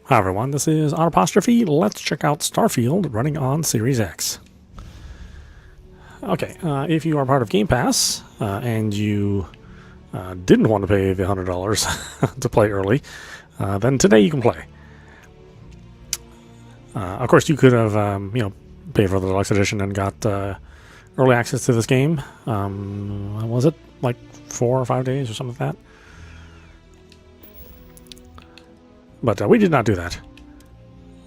Hi everyone, this is audap. Let's check out Starfield running on Series X. Okay, if you are part of Game Pass and you didn't want to pay the $100 to play early, then today you can play. Of course, you could have, paid for the deluxe edition and got early access to this game. Was it like 4 or 5 days or something like that? But we did not do that.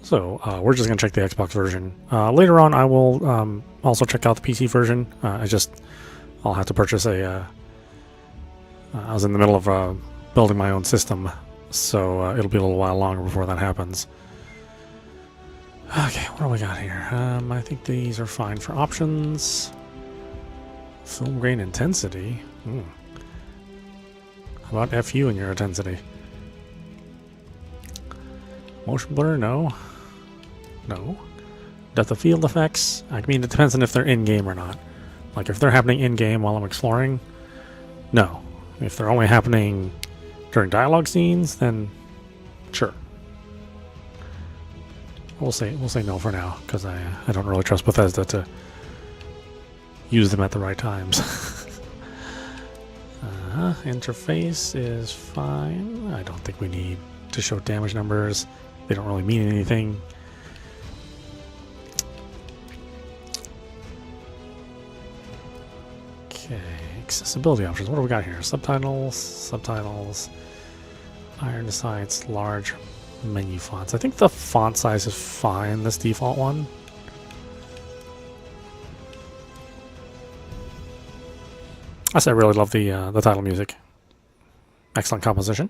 So we're just going to check the Xbox version. Later on, I will also check out the PC version. I'll have to purchase I was in the middle of building my own system, so it'll be a little while longer before that happens. Okay, what do we got here? I think these are fine for options. Film grain intensity. How about FU in your intensity? Motion blur, no. No. Depth of field effects, I mean, it depends on if they're in-game or not. Like, if they're happening in-game while I'm exploring, no. If they're only happening during dialogue scenes, then sure. We'll say no for now, because I don't really trust Bethesda to use them at the right times. Interface is fine. I don't think we need to show damage numbers. They don't really mean anything. Okay, accessibility options. What do we got here? Subtitles, iron sights, large menu fonts. I think the font size is fine, this default one. I really love the title music. Excellent composition.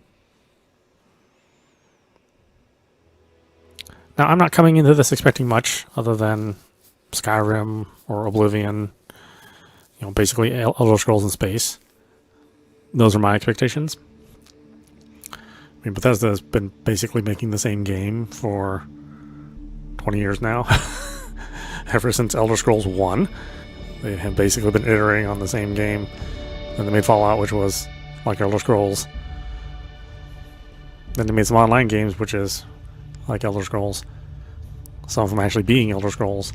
Now, I'm not coming into this expecting much other than Skyrim or Oblivion, basically Elder Scrolls in space. Those are my expectations. I mean, Bethesda has been basically making the same game for 20 years now. Ever since Elder Scrolls 1, they have basically been iterating on the same game. Then they made Fallout, which was like Elder Scrolls. Then they made some online games, which is like Elder Scrolls. Some of them actually being Elder Scrolls.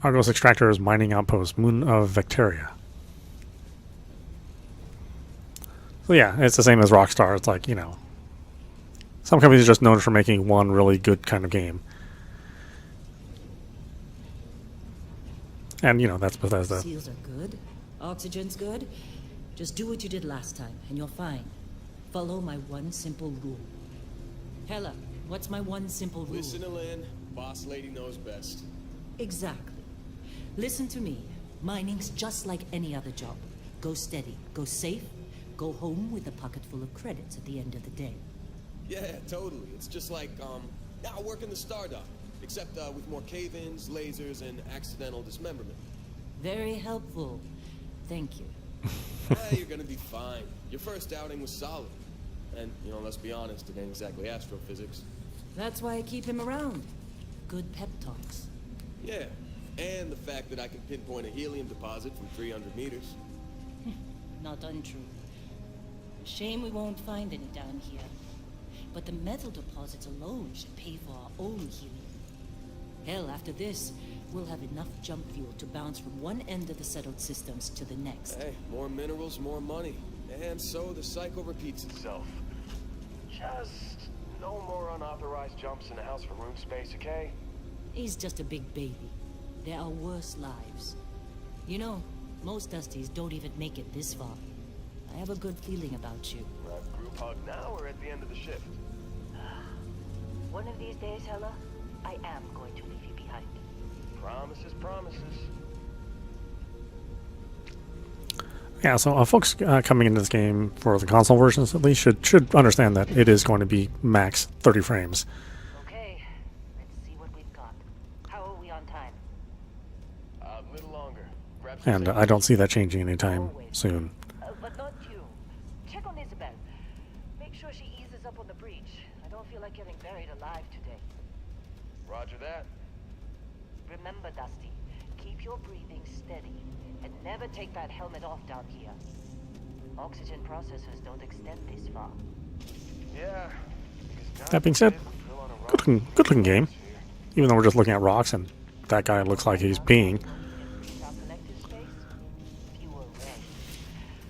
Argos Extractor's Mining Outpost, Moon of Vecteria. So yeah, it's the same as Rockstar. It's like, some companies are just known for making one really good kind of game. And, that's Bethesda. Seals are good. Oxygen's good. Just do what you did last time, and you're fine. Follow my one simple rule. Hella, what's my one simple rule? Listen to Lynn. Boss lady knows best. Exactly. Listen to me. Mining's just like any other job. Go steady, go safe, go home with a pocket full of credits at the end of the day. Yeah, totally. It's just like, now working the Stardock. Except with more cave-ins, lasers, and accidental dismemberment. Very helpful. Thank you. You're gonna be fine. Your first outing was solid. And, let's be honest, it ain't exactly astrophysics. That's why I keep him around. Good pep talks. Yeah, and the fact that I can pinpoint a helium deposit from 300 meters. Not untrue. Shame we won't find any down here. But the metal deposits alone should pay for our own helium. Hell, after this, we'll have enough jump fuel to bounce from one end of the settled systems to the next. Hey, more minerals, more money. And so the cycle repeats itself. Just no more unauthorized jumps in the house for room space, okay? He's just a big baby. There are worse lives. Most Dusties don't even make it this far. I have a good feeling about you. We're at group hug now or at the end of the shift? One of these days, Hella, I am going to leave you behind. Promises, promises. Yeah, so folks coming into this game for the console versions at least should understand that it is going to be max 30 frames. Okay, let's see what we've got. How are we on time? A little longer. Grab some And I don't see that changing anytime soon. But not you. Check on Isabel. Make sure she eases up on the breach. I don't feel like getting buried alive today. Roger that. Remember, Dusty, keep your breathing steady. And never take that helmet off down here. Oxygen processors don't extend this far. Yeah, That being said, good looking game. Even though we're just looking at rocks and that guy looks like he's peeing. Our collective space? Fewer reds.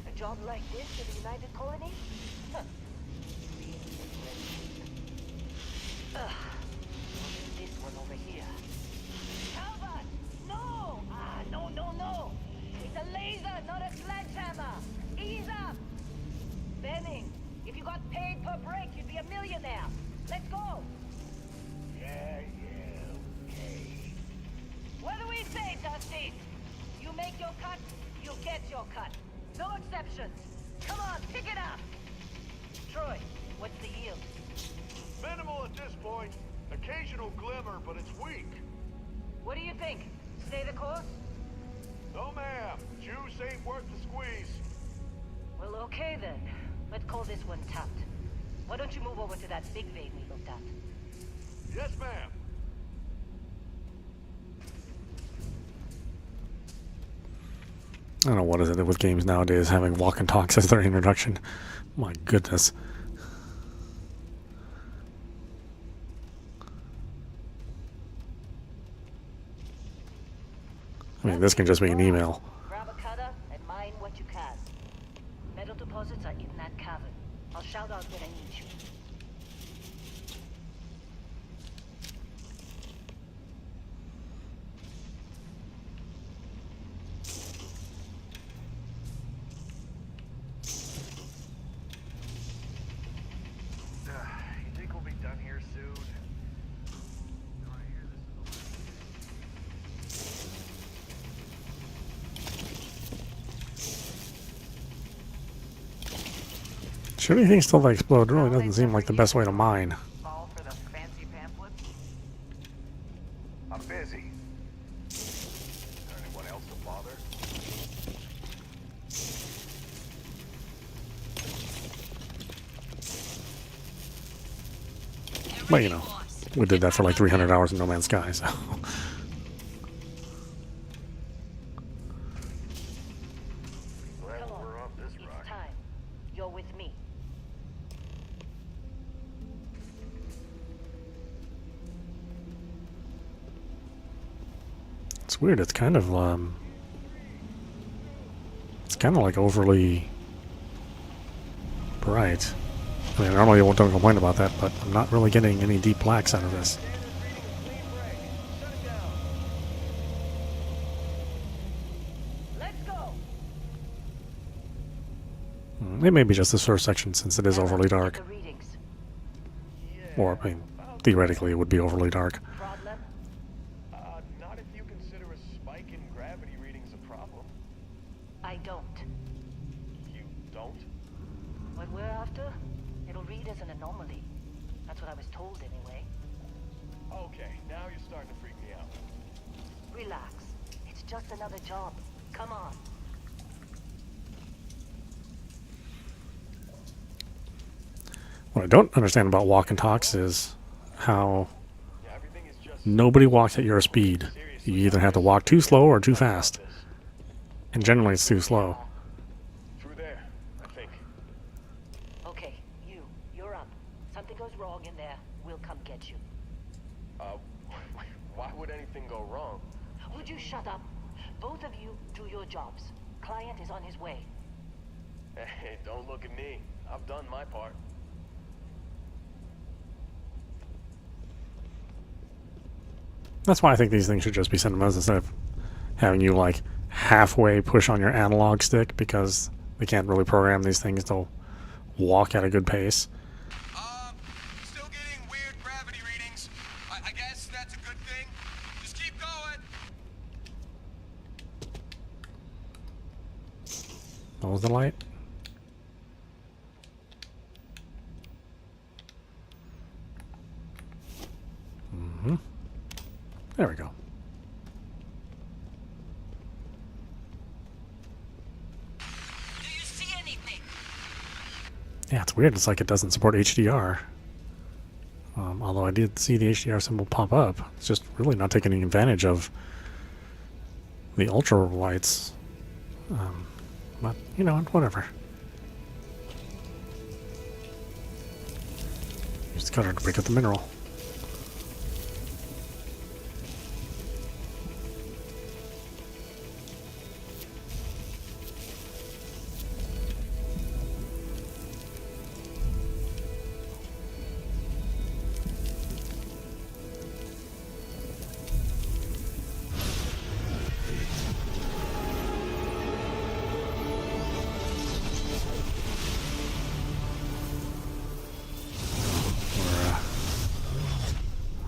A job like this in the United Colonies? Huh. Ugh. This one over here. Calvert! No! No. It's a laser, not a sledgehammer. Ease up! Benning, if you got paid per break, you'd be a millionaire. Let's go! Yeah, okay. What do we say, Dusty? You make your cut, you get your cut. No exceptions. Come on, pick it up! Troy, what's the yield? Minimal at this point. Occasional glimmer, but it's weak. What do you think? Stay the course? No, ma'am. Juice ain't worth the squeeze. Well, okay then. Let's call this one tapped. Why don't you move over to that big vein we looked at? Yes, ma'am. I don't know what is it with games nowadays having walk and talks as their introduction. My goodness. I mean, this can just be an email. Grab a cutter and mine what you can. Metal deposits are in that cavern. I'll shout out when I need you. You think we'll be done here soon? I hear this Shooting things till they explode really doesn't seem like the best way to mine. All for the fancy pamphlets? I'm busy. Is there anyone else to bother? But you know, we did that for like 300 hours in No Man's Sky, so. Glad Come on. we're off this It's rock. time. You're with me. It's weird, it's kind of like overly bright. I mean, normally I don't complain about that, but I'm not really getting any deep blacks out of this. Let's go. It may be just this first section since it is overly dark. The readings. Or, I mean, theoretically it would be overly dark. Problem? Not if you consider a spike in gravity readings a problem. I don't. You don't? What we're after? It'll read as an anomaly. That's what I was told anyway. Okay, now you're starting to freak me out. Relax. It's just another job. Come on. What I don't understand about walk and talks is how Yeah, everything is just nobody walks at your speed. You either have to walk too slow or too fast. And generally it's too slow. through there, I think. Okay, you're up. Something goes wrong in there, we'll come get you. Why would anything go wrong? Would you shut up? Both of you do your jobs. Client is on his way. Hey, don't look at me. I've done my part. That's why I think these things should just be cinemas instead of having you like halfway push on your analog stick because they can't really program these things to walk at a good pace. Still getting weird gravity readings. I guess that's a good thing. Just keep going. What was the light? There we go. Do you see anything? Yeah, it's weird. It's like it doesn't support HDR. Although I did see the HDR symbol pop up. It's just really not taking any advantage of the ultra lights. But, you know, whatever. Gotta break up the mineral.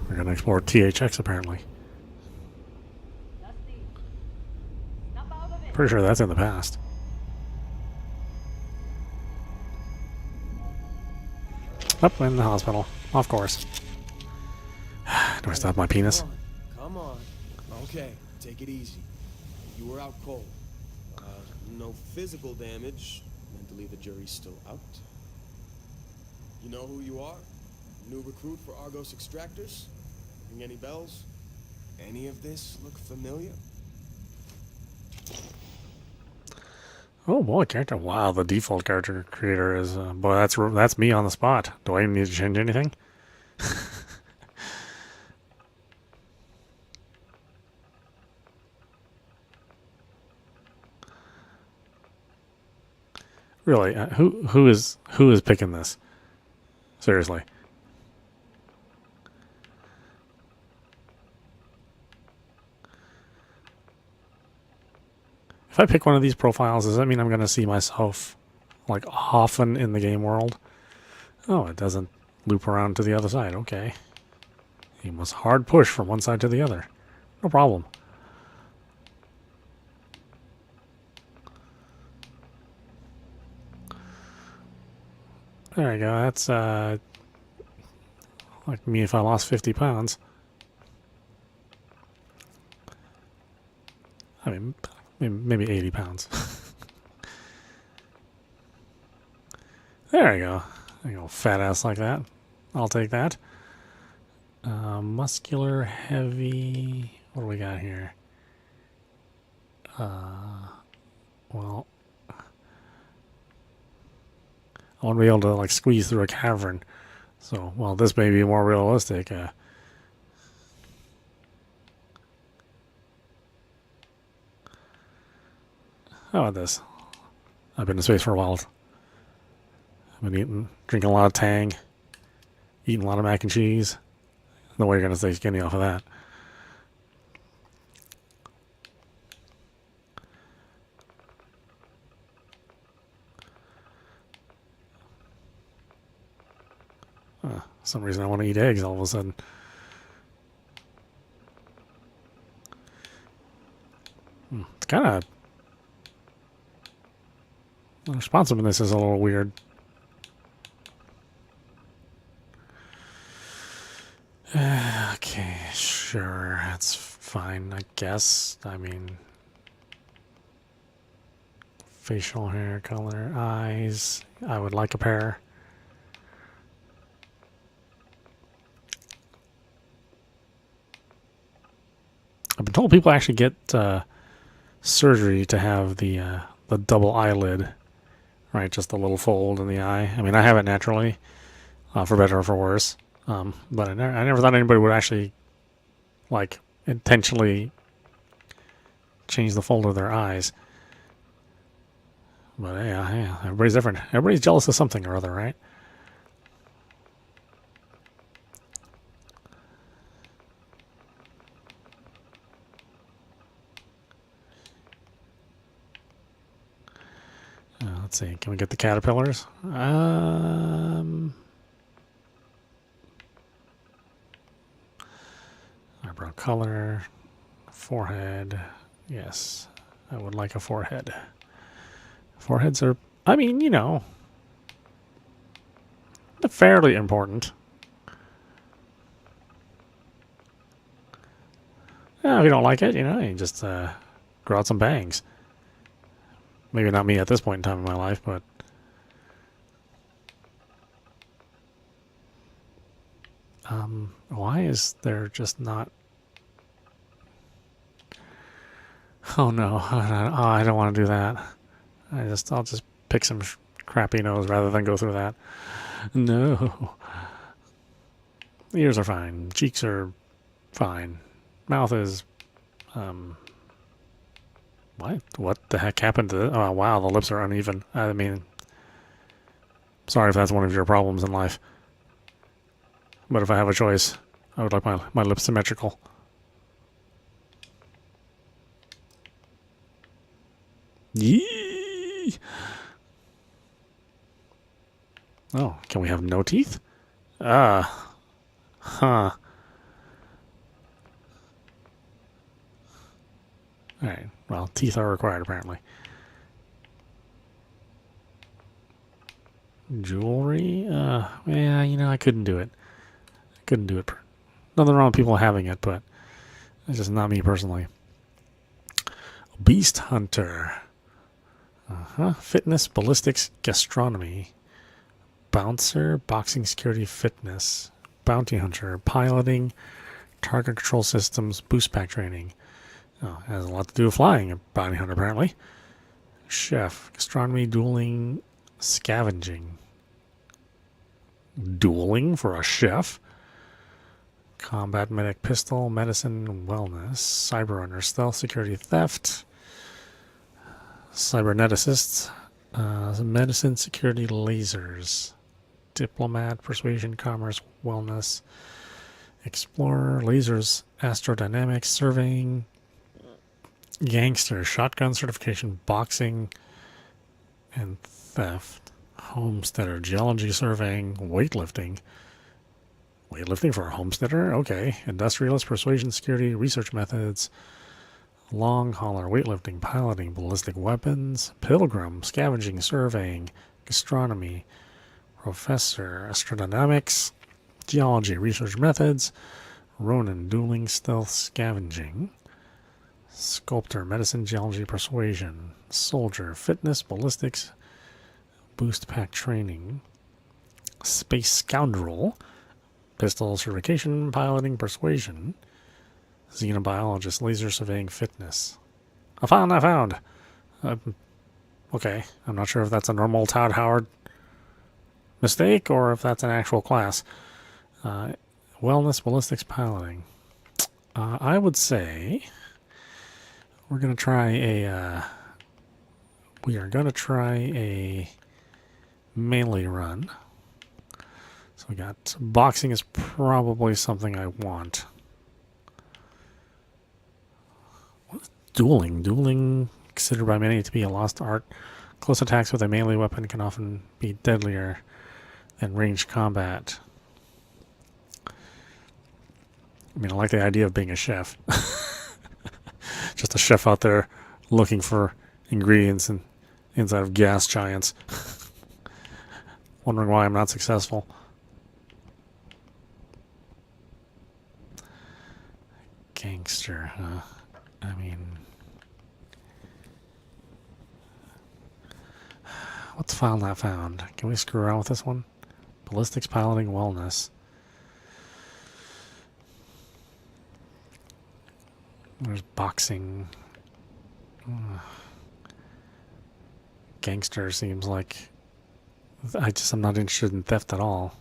We're gonna explore THX apparently. Dusty, snap out of it. Pretty sure that's in the past. Up in the hospital, of course. Do I stop my penis? Come on. Okay, take it easy. You were out cold. No physical damage. Mentally, the jury's still out. You know who you are? New recruit for Argos Extractors? Ring any bells? Any of this look familiar? Oh boy, character! Wow, the default character creator is boy. That's me on the spot. Do I even need to change anything? Really, who is picking this? Seriously. If I pick one of these profiles, does that mean I'm going to see myself like often in the game world? Oh, it doesn't loop around to the other side. Okay. You must hard push from one side to the other. No problem. There you go. That's like me if I lost 50 pounds. I mean, maybe 80 pounds. There you go. There you go, fat ass like that. I'll take that. Muscular, heavy. What do we got here? Well, I want to be able to like squeeze through a cavern. So, well, this may be more realistic. How about this? I've been in space for a while. I've been drinking a lot of Tang, eating a lot of mac and cheese. No way you're going to stay skinny off of that. Some reason I want to eat eggs all of a sudden. It's kind of... The responsiveness is a little weird. Okay, sure, that's fine, I guess. I mean, facial hair color, eyes. I would like a pair. I've been told people actually get surgery to have the double eyelid, right? Just a little fold in the eye. I mean, I have it naturally, for better or for worse. But I never thought anybody would actually, like, intentionally change the fold of their eyes. But yeah, everybody's different. Everybody's jealous of something or other, right? Let's see. Can we get the caterpillars? Eyebrow color, forehead. Yes, I would like a forehead. Foreheads are, I mean, you know, they're fairly important. If you don't like it, you know, you just grow out some bangs. Maybe not me at this point in time in my life, but why is there just not... Oh no, I don't want to do that. I'll just pick some crappy nose rather than go through that. No. Ears are fine. Cheeks are fine. Mouth is, what? What the heck happened to this? Oh, wow, the lips are uneven. I mean, sorry if that's one of your problems in life. But if I have a choice, I would like my lips symmetrical. Yee! Oh, can we have no teeth? Ah. Huh. Alright, well, teeth are required apparently. Jewelry? Yeah, you know, I couldn't do it. Couldn't do it. Nothing wrong with people having it, but it's just not me personally. Beast Hunter. Fitness, ballistics, gastronomy. Bouncer, boxing, security, fitness. Bounty hunter, piloting, target control systems, boost pack training. Oh, has a lot to do with flying, a bounty hunter apparently. Chef, gastronomy, dueling, scavenging. Dueling for a chef? Combat medic, pistol, medicine, wellness, cyber runner, stealth, security, theft, cyberneticist, medicine, security, lasers, diplomat, persuasion, commerce, wellness, explorer, lasers, astrodynamics, surveying, gangster, shotgun certification, boxing, and theft, homesteader, geology, surveying, weightlifting. Weightlifting for a homesteader? Okay. Industrialist, persuasion, security, research methods, long hauler, weightlifting, piloting, ballistic weapons, pilgrim, scavenging, surveying, gastronomy, professor, astrodynamics, geology, research methods, Ronin, dueling, stealth, scavenging, sculptor, medicine, geology, persuasion, soldier, fitness, ballistics, boost pack training, space scoundrel, pistol certification, piloting, persuasion, xenobiologist, laser surveying, fitness. I found. Okay, I'm not sure if that's a normal Todd Howard mistake or if that's an actual class. Wellness, ballistics, piloting. I would say we're gonna try a. We are gonna try a melee run. So we got boxing is probably something I want. What is dueling? Dueling, considered by many to be a lost art. Close attacks with a melee weapon can often be deadlier than ranged combat. I mean, I like the idea of being a chef. Just a chef out there looking for ingredients and inside of gas giants. Wondering why I'm not successful. Gangster, huh? I mean, what's file not found? Can we screw around with this one? Ballistics, piloting, wellness. There's boxing. Gangster seems like I'm not interested in theft at all.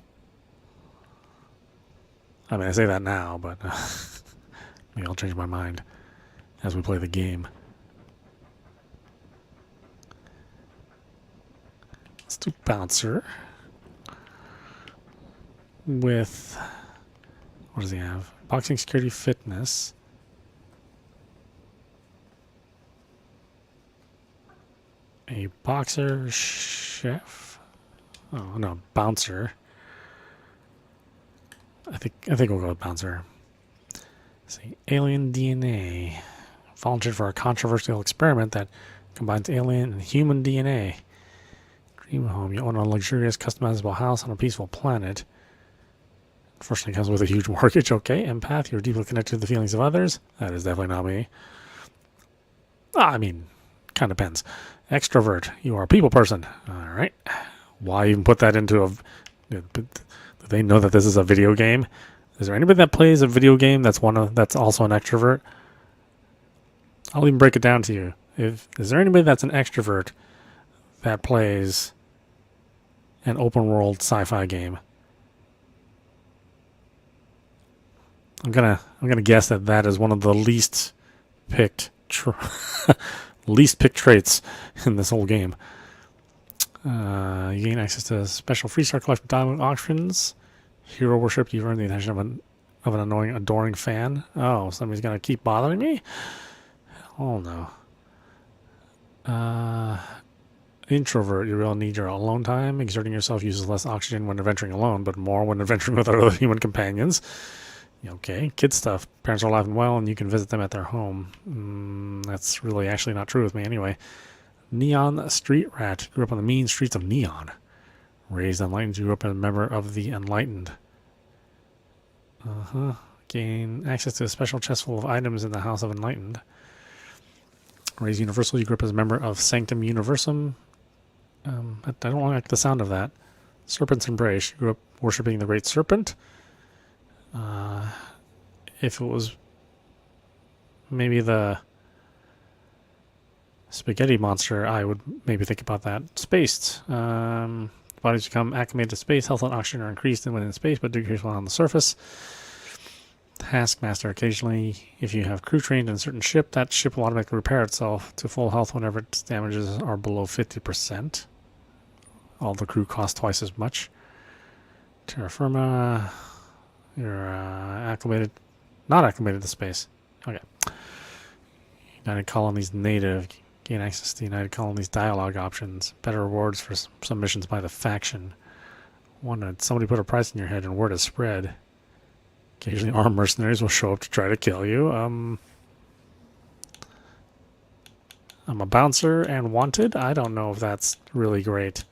I mean, I say that now, but maybe I'll change my mind as we play the game. Let's do Bouncer with, what does he have? Boxing, security, fitness. A boxer, chef. Oh no, bouncer. I think we'll go with bouncer. Let's see, alien DNA. Volunteered for a controversial experiment that combines alien and human DNA. Dream home. You own a luxurious, customizable house on a peaceful planet. Unfortunately, it comes with a huge mortgage. Okay, empath. You're deeply connected to the feelings of others. That is definitely not me. I mean, kind of depends. Extrovert. You are a people person. All right. Why even put that into a... Do they know that this is a video game? Is there anybody that plays a video game that's also an extrovert? I'll even break it down to you. Is there anybody that's an extrovert that plays an open world sci-fi game? I'm gonna guess that that is one of the least picked traits in this whole game. You gain access to special freestar collection diamond auctions. Hero worship. You've earned the attention of an annoying, adoring fan. Oh, somebody's gonna keep bothering me? Oh no. Introvert. You will need your alone time. Exerting yourself uses less oxygen when adventuring alone, but more when adventuring with other human companions. Okay. Kid stuff. Parents are alive and well, and you can visit them at their home. That's really actually not true with me anyway. Neon Street Rat. Grew up on the mean streets of Neon. Raised Enlightened. You grew up as a member of the Enlightened. Gain access to a special chest full of items in the House of Enlightened. Raised Universal. You grew up as a member of Sanctum Universum. I don't like the sound of that. Serpent's Embrace. You grew up worshipping the Great Serpent. If it was maybe the spaghetti monster, I would maybe think about that. Spaced. Bodies become acclimated to space. Health and oxygen are increased when in space, but decrease when on the surface. Taskmaster. Occasionally, if you have crew trained in a certain ship, that ship will automatically repair itself to full health whenever its damages are below 50%. All the crew cost twice as much. Terra Firma. You're not acclimated to space. Okay. United Colonies native. Gain access to United Colonies dialogue options. Better rewards for some missions by the faction. Wanted somebody put a price in your head and word is spread. Occasionally armed mercenaries will show up to try to kill you. I'm a bouncer and wanted. I don't know if that's really great.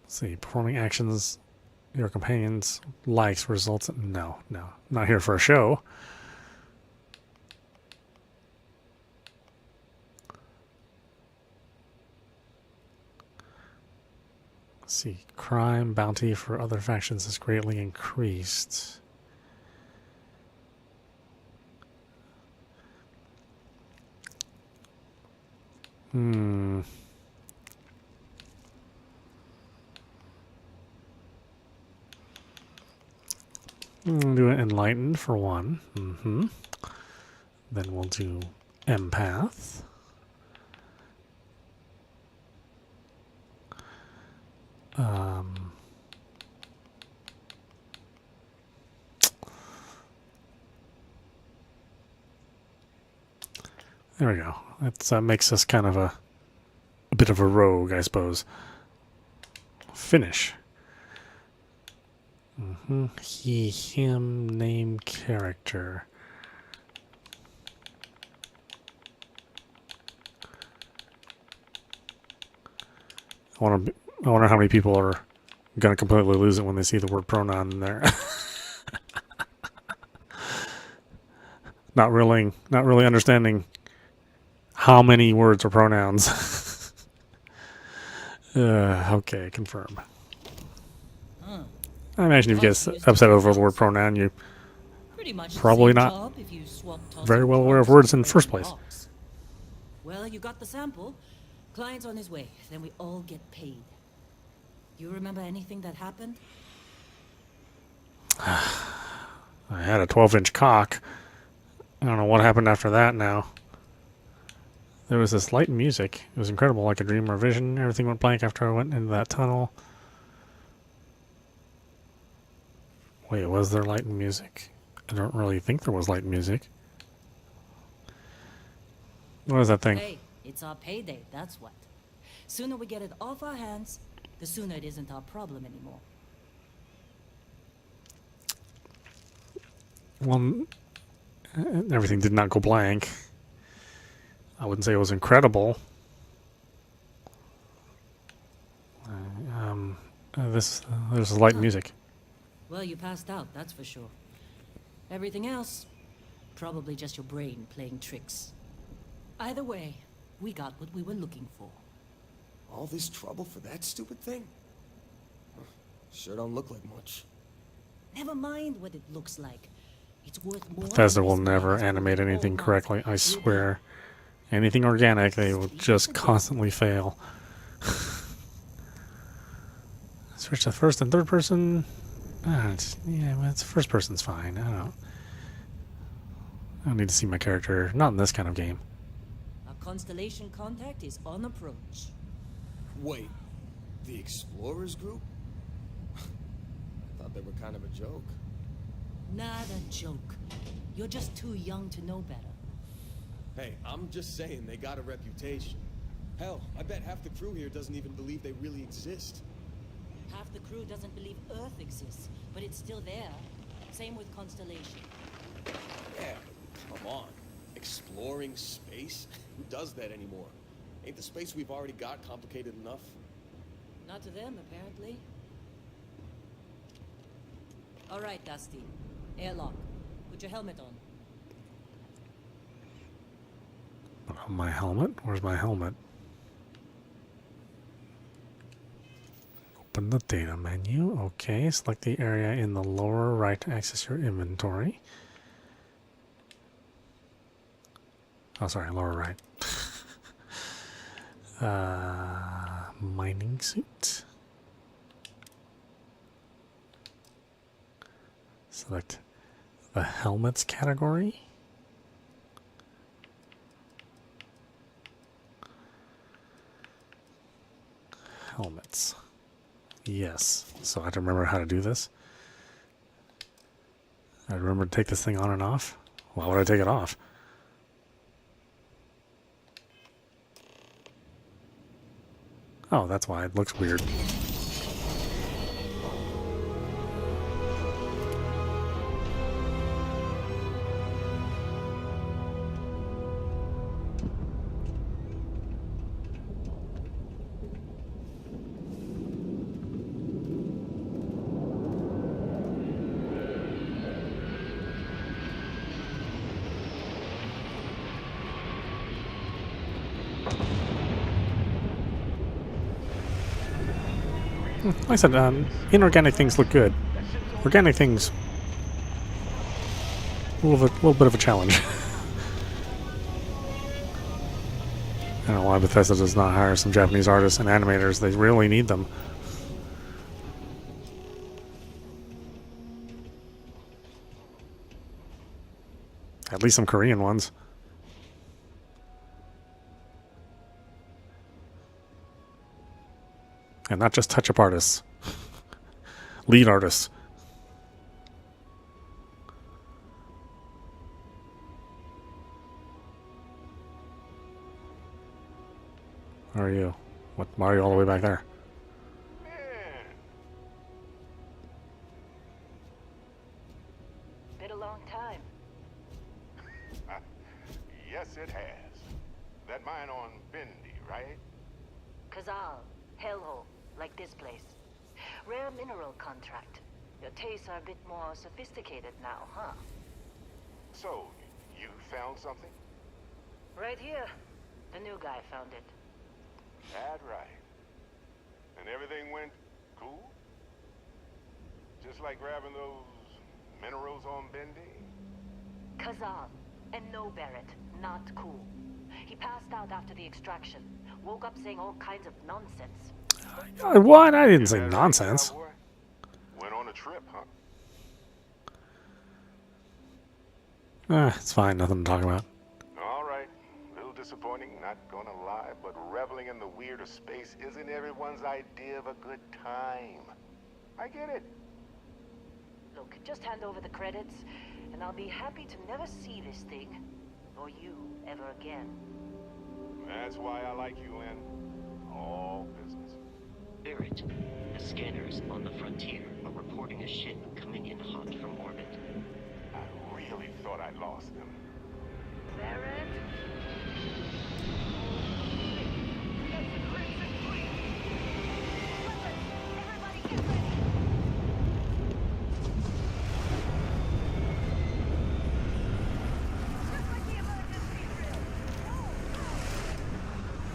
Let's see. Performing actions your companions likes results. No. Not here for a show. Let's see. Crime bounty for other factions is greatly increased. Do it Enlightened for one. Then we'll do Empath. There we go. That makes us kind of a bit of a rogue, I suppose. Finish. He, him, name, character. I wonder how many people are gonna completely lose it when they see the word pronoun in there. Not really understanding how many words are pronouns. Okay, confirm. I imagine if you get upset over the word pronoun, you probably not very well aware of words in the first place. Well, you got the sample. Client's on his way. Then we all get paid. You remember anything that happened? I had a 12-inch cock. I don't know what happened after that now. There was this light music. It was incredible, like a dream or a vision. Everything went blank after I went into that tunnel. Wait, was there light and music? I don't really think there was light and music. What is that thing? Hey, it's our payday, that's what. Sooner we get it off our hands, the sooner it isn't our problem anymore. Well, everything did not go blank. I wouldn't say it was incredible. There's light music. Well, you passed out, that's for sure. Everything else, probably just your brain playing tricks. Either way, we got what we were looking for. All this trouble for that stupid thing? Sure don't look like much. Never mind what it looks like. It's worth more. Bethesda will never animate anything correctly, I swear. Anything organic, they will just constantly fail. Switch to first and third person. Yeah, well, it's first person's fine. I don't need to see my character. Not in this kind of game. Our constellation contact is on approach. Wait, the Explorers group? I thought they were kind of a joke. Not a joke. You're just too young to know better. Hey, I'm just saying they got a reputation. Hell, I bet half the crew here doesn't even believe they really exist. Half the crew doesn't believe Earth exists, but it's still there. Same with Constellation. Yeah, come on. Exploring space? Who does that anymore? Ain't the space we've already got complicated enough? Not to them, apparently. All right, Dusty. Airlock. Put your helmet on. My helmet? Where's my helmet? Open the data menu. Okay, select the area in the lower right to access your inventory. Oh, sorry, lower right. Mining suit. Select the helmets category. Helmets. Yes. So I have to remember how to do this. I remember to take this thing on and off. Why would I take it off? Oh, that's why it looks weird. Like I said, inorganic things look good. Organic things, a little bit of a challenge. I don't know why Bethesda does not hire some Japanese artists and animators. They really need them. At least some Korean ones. And not just touch-up artists. Lead artists. How are you? Why are you all the way back there? Been a long time. Yes, it has. That mine on Bendy, right? Kazal, hellhole, like this place. Rare mineral contract. Your tastes are a bit more sophisticated now, huh? So, you found something? Right here. The new guy found it. That right. And everything went cool? Just like grabbing those minerals on Bendy? Kazal, and no Barrett, not cool. He passed out after the extraction. Woke up saying all kinds of nonsense. What? I didn't say nonsense. Went on a trip, huh? It's fine. Nothing to talk about. All right. A little disappointing, not gonna lie, but reveling in the weird of space isn't everyone's idea of a good time. I get it. Look, just hand over the credits, and I'll be happy to never see this thing, or you, ever again. That's why I like you, Lynn. All business. Barrett, the scanners on the frontier are reporting a ship coming in hot from orbit. I really thought I lost them. Barrett? Everybody get ready!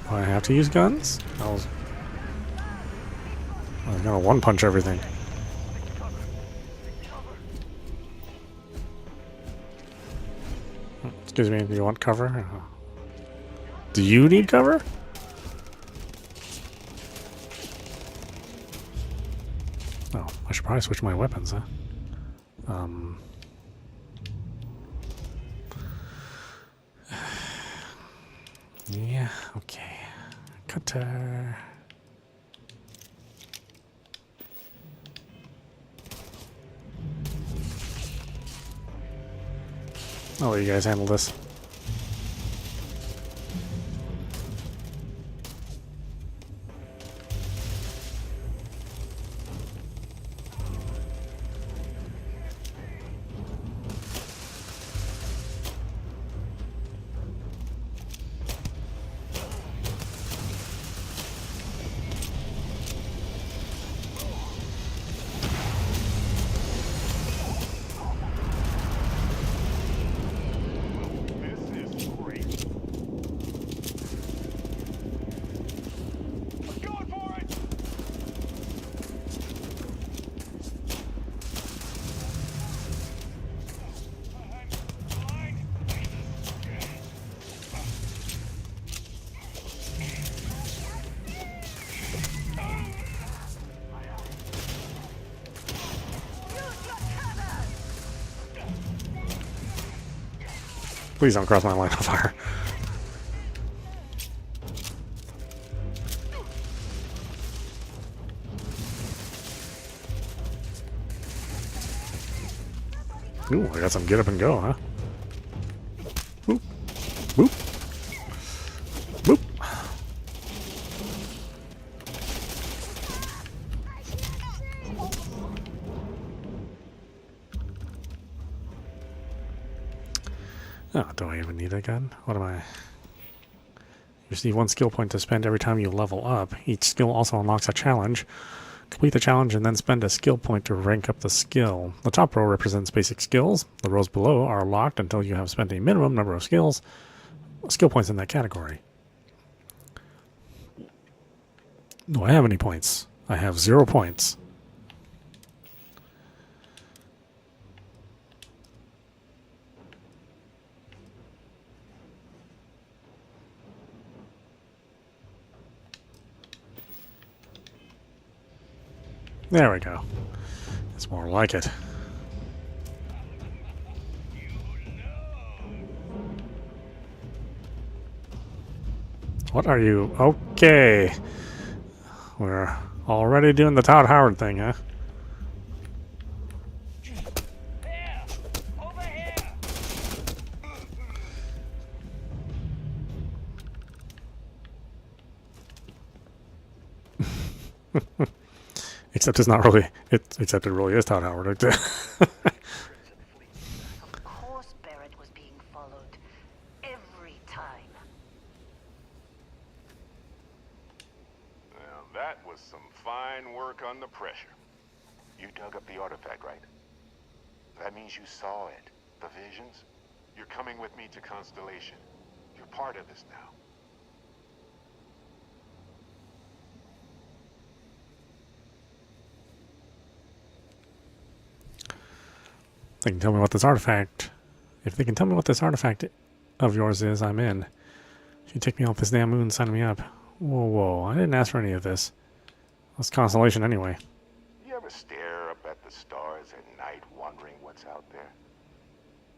Do I have to use guns? I was gonna one-punch everything. Excuse me, do you want cover? Do you need cover? probably switch my weapons, huh? Yeah, okay. Cutter. I'll let you guys handle this. This is great. I'm going for it! Please don't cross my line of fire. Ooh, I got some get up and go, huh? Boop. Boop. Boop. Oh, do I even need a gun? What am I? You receive 1 skill point to spend every time you level up. Each skill also unlocks a challenge. Complete the challenge and then spend a skill point to rank up the skill. The top row represents basic skills. The rows below are locked until you have spent a minimum number of skill points in that category. Do I have any points? I have 0 points. There we go. It's more like it. What are you? Okay. We're already doing the Todd Howard thing, huh? Here! Over here! Except it's not really. Except it really is Todd Howard. Of course Barrett was being followed. Every time. Well, that was some fine work under pressure. You dug up the artifact, right? That means you saw it. The visions? You're coming with me to Constellation. You're part of this now. They can tell me what this artifact. If they can tell me what this artifact of yours is, I'm in. If you take me off this damn moon, sign me up. Whoa, whoa! I didn't ask for any of this. That's Constellation anyway. You ever stare up at the stars at night wondering what's out there?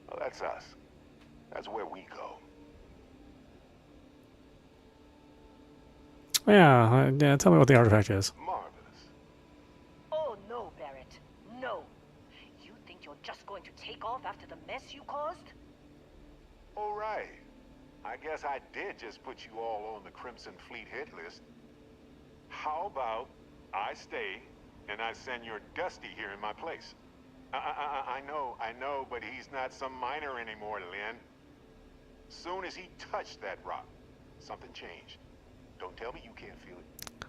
Well, that's us. That's where we go. Yeah, tell me what the artifact is. Marvelous. Oh no, Barrett. No. You think you're just going to take off after the mess you caused? All right. I guess I did just put you all on the Crimson Fleet hit list. How about I stay and I send your Dusty here in my place? I know, but he's not some miner anymore, Lynn. Soon as he touched that rock, something changed. Don't tell me you can't feel it.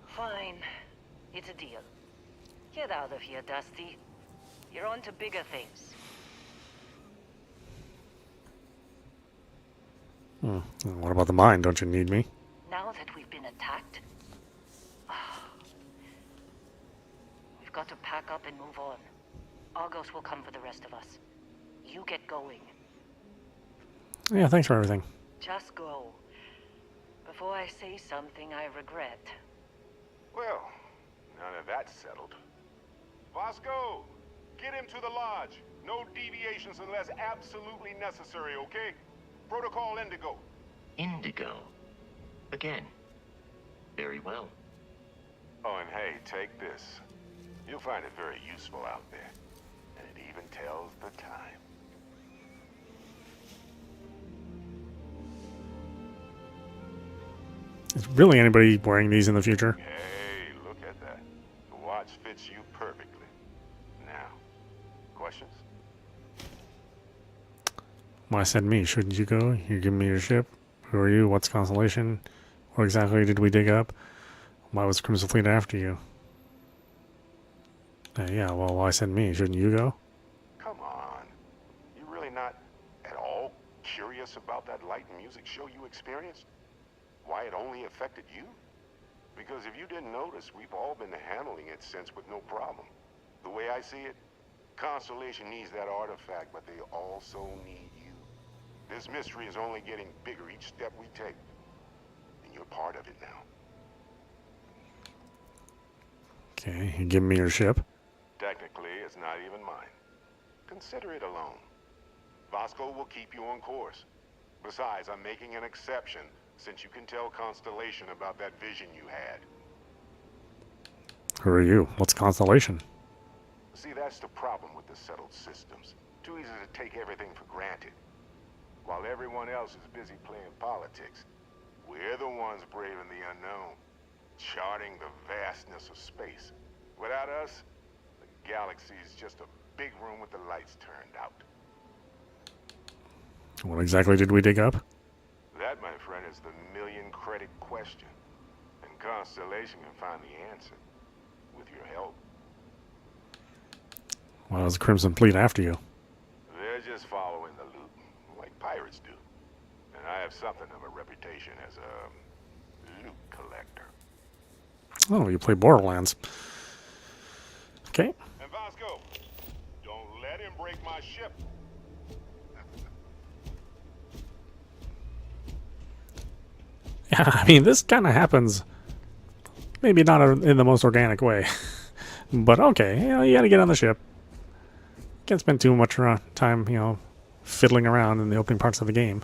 Fine. It's a deal. Get out of here, Dusty. You're on to bigger things. What about the mine? Don't you need me? Now that we've been attacked, we've got to pack up and move on. Argos will come for the rest of us. You get going. Yeah, thanks for everything. Just go. Before I say something I regret. Well, now that that's settled, Vasco, get him to the lodge. No deviations unless absolutely necessary, okay? Protocol Indigo. Indigo. Again. Very well. Oh, and hey, take this. You'll find it very useful out there. And it even tells the time. Is really anybody wearing these in the future? Hey, look at that. The watch fits you perfectly. Now, questions? Why send me? Shouldn't you go? You're giving me your ship. Who are you? What's Constellation? What exactly did we dig up? Why was Crimson Fleet after you? Yeah, well, why send me? Shouldn't you go? Come on. You're really not at all curious about that light and music show you experienced? Why it only affected you? Because if you didn't notice, we've all been handling it since with no problem. The way I see it, Constellation needs that artifact, but they also need you. This mystery is only getting bigger each step we take. And you're part of it now. Okay, you give me your ship. Technically, it's not even mine. Consider it a loan. Vasco will keep you on course. Besides, I'm making an exception since you can tell Constellation about that vision you had. Who are you? What's Constellation? See, that's the problem with the settled systems. Too easy to take everything for granted. While everyone else is busy playing politics, we're the ones braving the unknown, charting the vastness of space. Without us, the galaxy is just a big room with the lights turned out. What exactly did we dig up? That, my friend, is the million-credit question. And Constellation can find the answer, with your help. Why was Crimson Fleet after you? They're just following the loot, like pirates do. And I have something of a reputation as a loot collector. Oh, you play Borderlands. Okay. And Vasco, don't let him break my ship. Yeah, I mean, this kind of happens. Maybe not in the most organic way. But okay, you gotta get on the ship. Can't spend too much time, fiddling around in the opening parts of the game.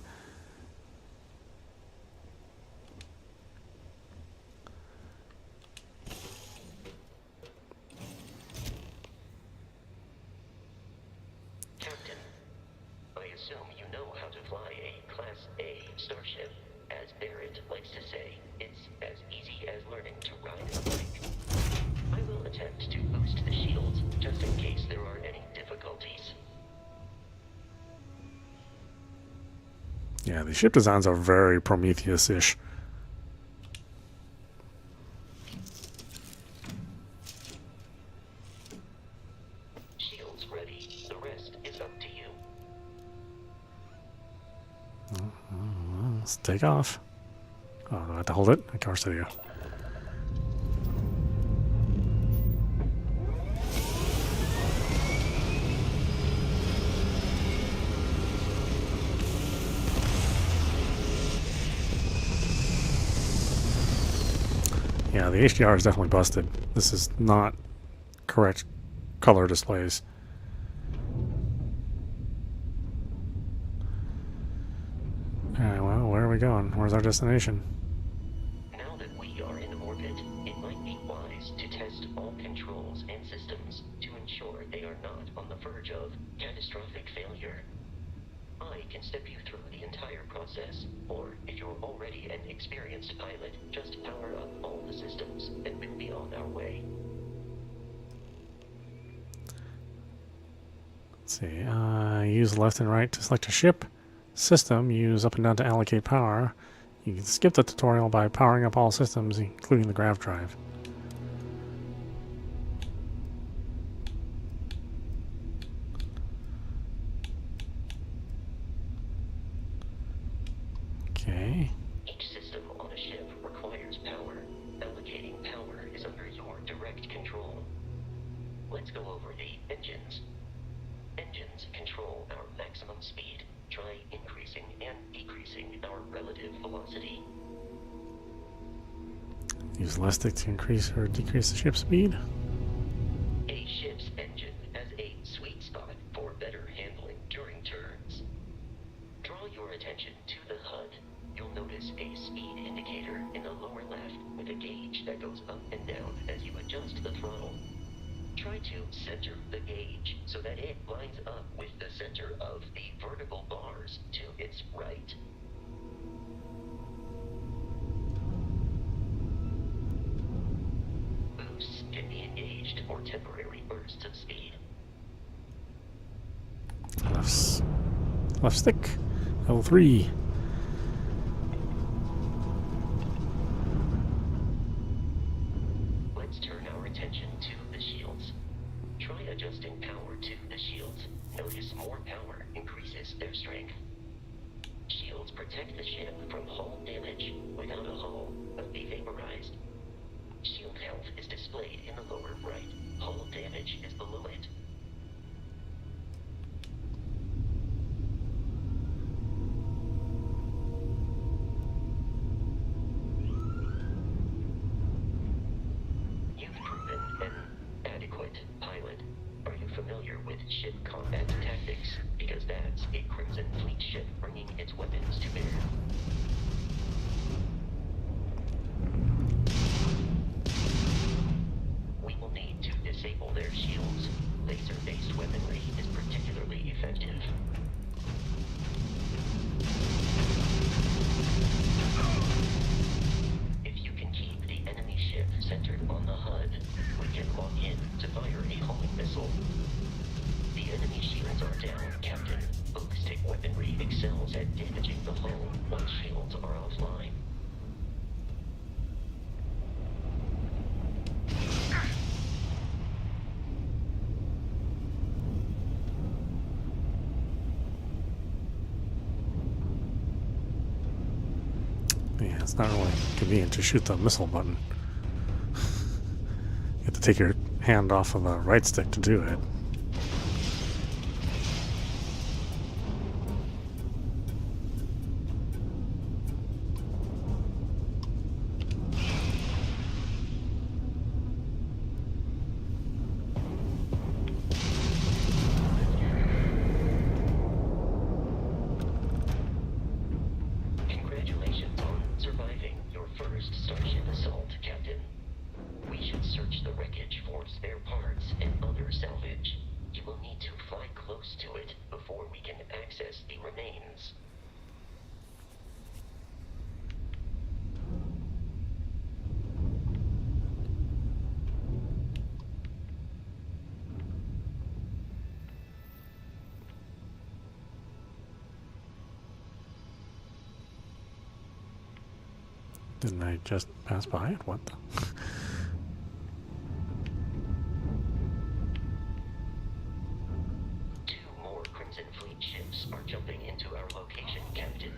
Captain, I assume you know how to fly a Class A starship. As Barrett likes to say, it's as easy as learning to ride a bike. I will attempt to boost the shields, just in case there are any difficulties. Yeah, the ship designs are very Prometheus-ish. Shields ready. The rest is up to you. Let's take off. Oh, do I have to hold it? Of course I do. Yeah, the HDR is definitely busted. This is not correct color displays. Alright, well, where are we going? Where's our destination? Now that we are in orbit, it might be wise to test all controls and systems to ensure they are not on the verge of catastrophic failure. I can step you through the entire process, or if you're already an experienced pilot, just power up all the systems and we'll be on our way. Let's see, use left and right to select a ship. System, use up and down to allocate power. You can skip the tutorial by powering up all systems, including the grav drive. Okay. Each system on a ship requires power. Allocating power is under your direct control. Let's go over the engines. Engines control our maximum speed. Try increasing and decreasing our relative velocity. Use left stick to increase or decrease the ship speed. A ship's your attention to the HUD, you'll notice a speed indicator in the lower left with a gauge that goes up and down as you adjust the throttle. Try to center the gauge so that it lines up with the center of the vertical bars to its right. Boosts can be engaged for temporary bursts of speed. Left stick, L3. Let's turn our attention to the shields. Try adjusting power to the shields. Notice more power increases their strength. Shields protect the ship from hull damage. Without a hull, but be vaporized. Shield health is displayed in the lower right. Hull damage is below it. You've proven an adequate pilot. Are you familiar with ship combat tactics? Because that's a Crimson Fleet ship bringing its weapons to bear. We will need to disable their shields. Laser-based weaponry is particularly effective. If you can keep the enemy ship centered on the HUD, we can lock in to fire a homing missile. The enemy shields are down, Captain. Ballistic weaponry excels at damaging the hull once shields are offline. Yeah, it's not really convenient to shoot the missile button. You have to take your hand off of the right stick to do it. Congratulations on surviving your first Starship assault, Captain. We should search the wreckage for spare parts and other salvage. You will need to fly close to it before we can access the remains. Didn't I just pass by it? What the? Two more Crimson Fleet ships are jumping into our location, Captain.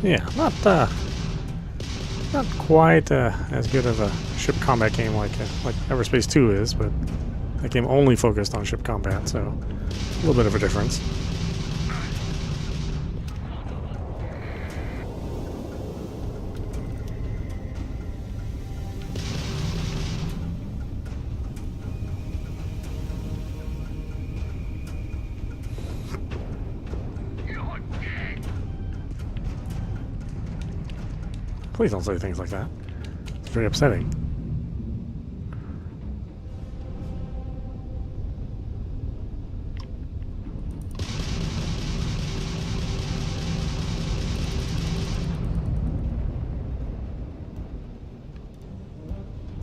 Yeah, not quite as good of a ship combat game like Everspace 2 is, but that game only focused on ship combat, so a little bit of a difference. Please don't say things like that. It's very upsetting.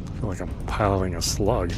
I feel like I'm piloting a slug.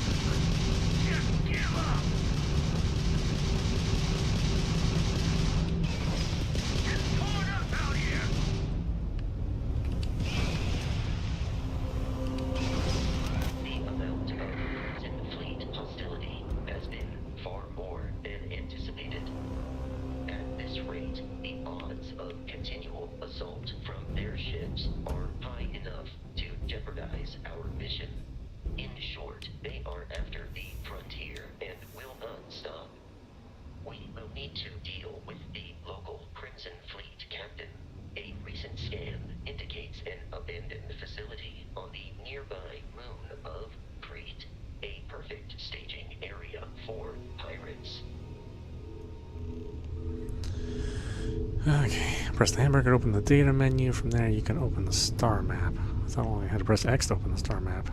Okay, press the hamburger to open the data menu. From there you can open the star map. I thought I only had to press X to open the star map.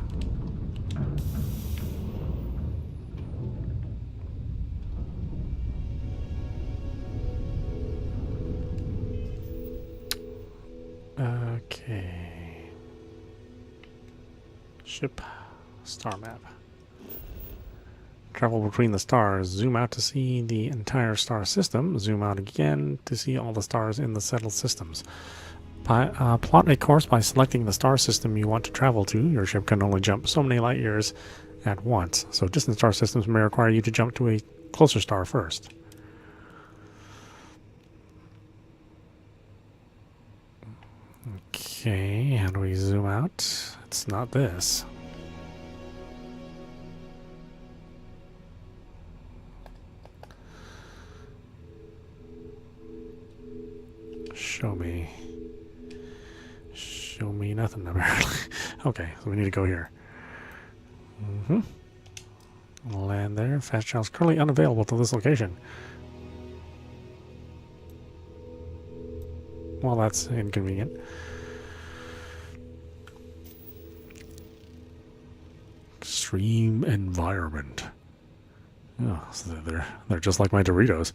Okay. Ship, star map. Travel between the stars. Zoom out to see the entire star system. Zoom out again to see all the stars in the settled systems. Plot a course by selecting the star system you want to travel to. Your ship can only jump so many light years at once, so distant star systems may require you to jump to a closer star first. Okay, how do we zoom out? It's not this. Show me. Show me nothing, apparently. Okay, so we need to go here. Land there. Fast travel is currently unavailable to this location. Well, that's inconvenient. Extreme environment. Oh, so they're just like my Doritos.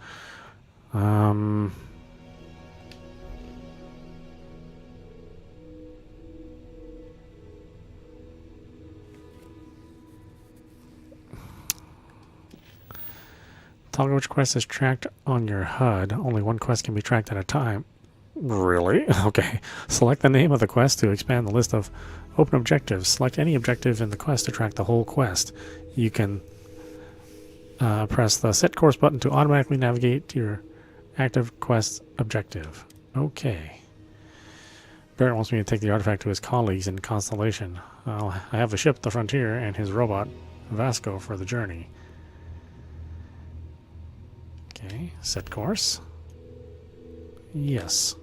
Toggle which quest is tracked on your HUD. Only one quest can be tracked at a time. Really? Okay. Select the name of the quest to expand the list of open objectives. Select any objective in the quest to track the whole quest. You can press the set course button to automatically navigate to your active quest objective. Okay. Barrett wants me to take the artifact to his colleagues in Constellation. I have the ship, the Frontier, and his robot, Vasco, for the journey. Okay, set course. Yes.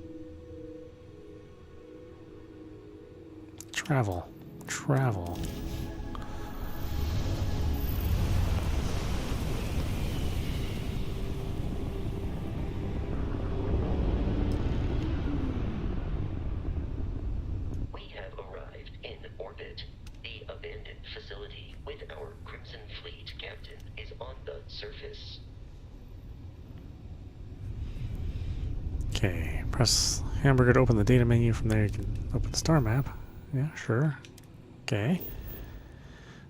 Travel. Travel. We have arrived in orbit. The abandoned facility with our Crimson Fleet captain is on the surface. Okay, press hamburger to open the data menu. From there you can open the star map. Yeah, sure. Okay.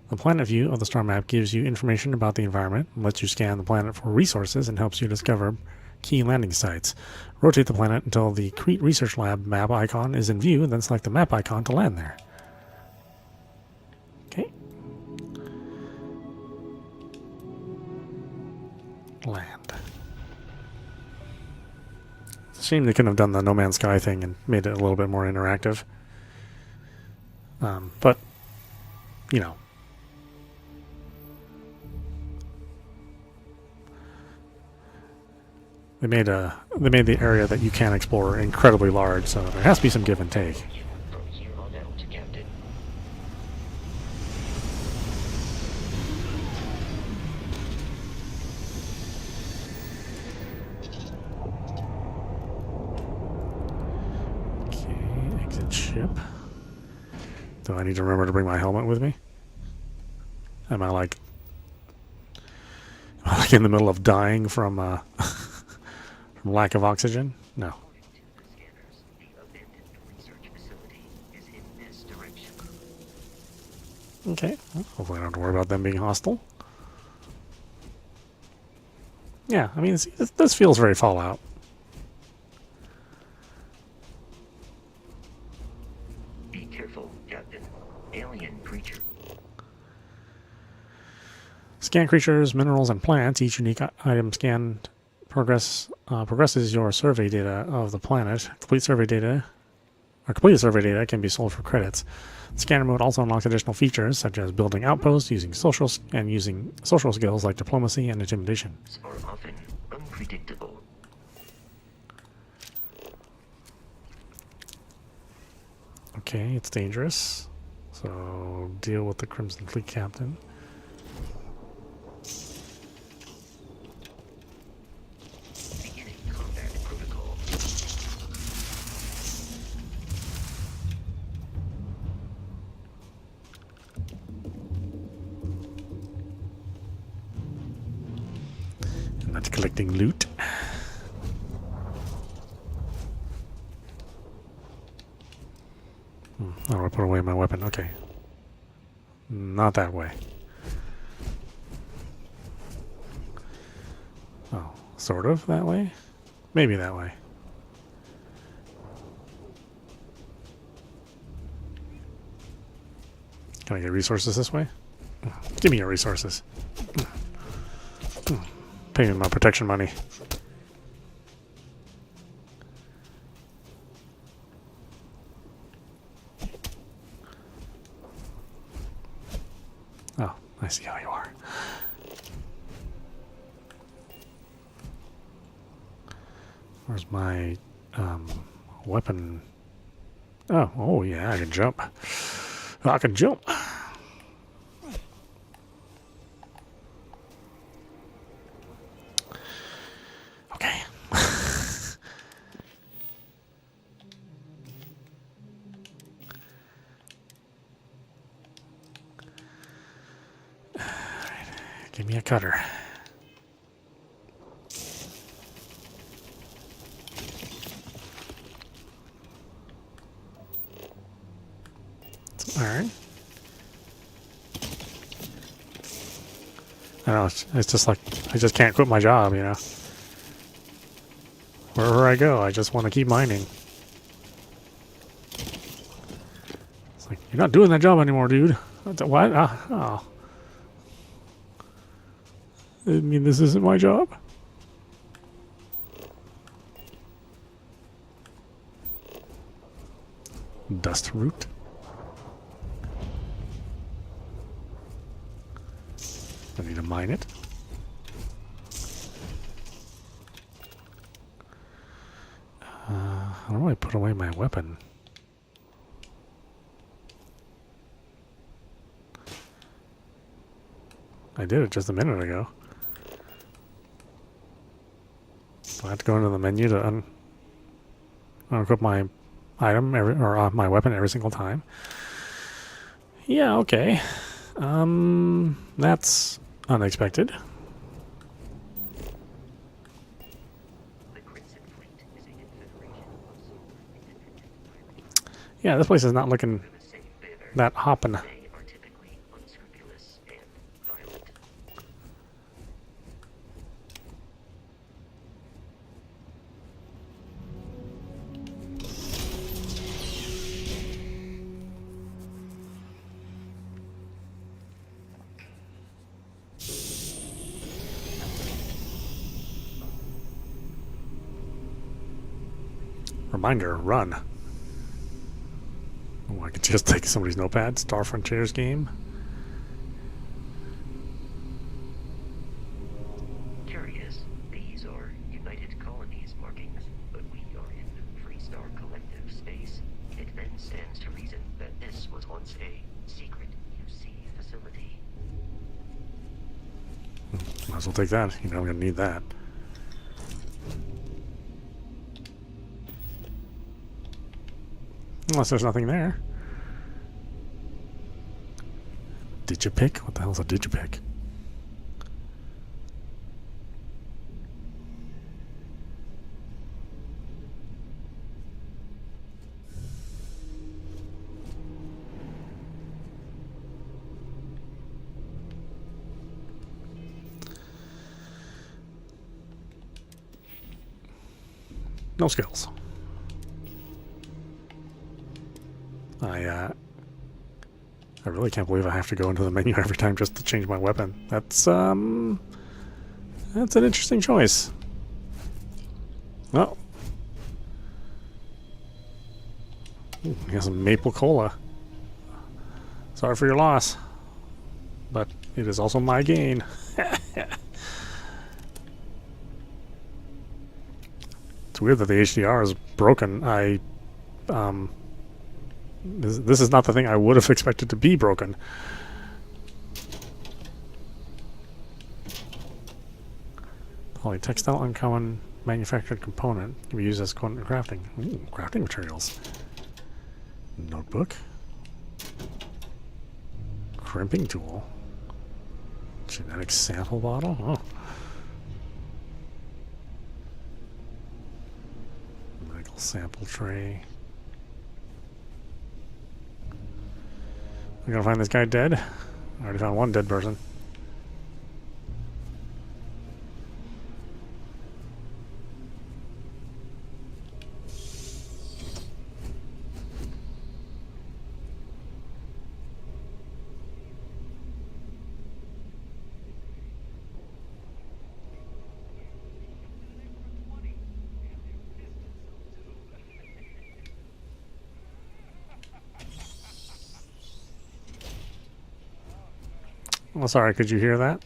The planet view of the star map gives you information about the environment, lets you scan the planet for resources, and helps you discover key landing sites. Rotate the planet until the Crete Research Lab map icon is in view, then select the map icon to land there. Okay. Land. It's a shame they couldn't have done the No Man's Sky thing and made it a little bit more interactive. But, you know. They made the area that you can explore incredibly large, so there has to be some give and take. From here on out, Captain. Okay, exit ship. Do I need to remember to bring my helmet with me? Am I like in the middle of dying from from lack of oxygen? No. According to the scanners, the abandoned research facility is in this direction. Okay. Well, hopefully I don't have to worry about them being hostile. Yeah, I mean, this feels very Fallout. Be careful, Captain. Alien creature. Scan creatures, minerals, and plants. Each unique item scanned progresses your survey data of the planet. Completed survey data can be sold for credits. Scanner mode also unlocks additional features such as building outposts, using social skills like diplomacy and intimidation. Are often unpredictable. Okay, it's dangerous. So deal with the Crimson Fleet captain. Beginning combat protocol. I'm not collecting loot. How do I put away my weapon? Okay. Not that way. Oh, sort of that way? Maybe that way. Can I get resources this way? Give me your resources. Pay me my protection money. Oh, I see how you are. Where's my weapon? Oh yeah, I can jump. I can jump. Okay. Give me a cutter. Alright. I know, it's just like, I just can't quit my job, you know. Wherever I go, I just want to keep mining. It's like, you're not doing that job anymore, dude. What? Oh. I mean, this isn't my job. Dust root. I need to mine it. How do I put away my weapon? I did it just a minute ago. Do I have to go into the menu to unequip my item or my weapon every single time? Yeah, okay. That's unexpected. The Crimson Fleet is a confederation of solar independent pirates. Yeah, this place is not looking For the same banner, that hoppin'. they are typically unscrupulous and violent. Reminder, run. Oh, I could just take somebody's notepad. Star Frontiers game. Curious, these are United Colonies markings, but we are in Freestar Collective space. It then stands to reason that this was once a secret UC facility. Might as well take that. You know, I'm gonna need that. Unless there's nothing there. Digipick? What the hell is a digipick? No skills. I really can't believe I have to go into the menu every time just to change my weapon. That's an interesting choice. Well, ooh, he has some maple cola. Sorry for your loss, but it is also my gain. It's weird that the HDR is broken. This is not the thing I would have expected to be broken. Polytextile uncommon manufactured component can be used as component crafting. Ooh, crafting materials. Notebook. Crimping tool. Genetic sample bottle. Oh. Medical sample tray. We're gonna find this guy dead. I already found one dead person. Oh, sorry, could you hear that?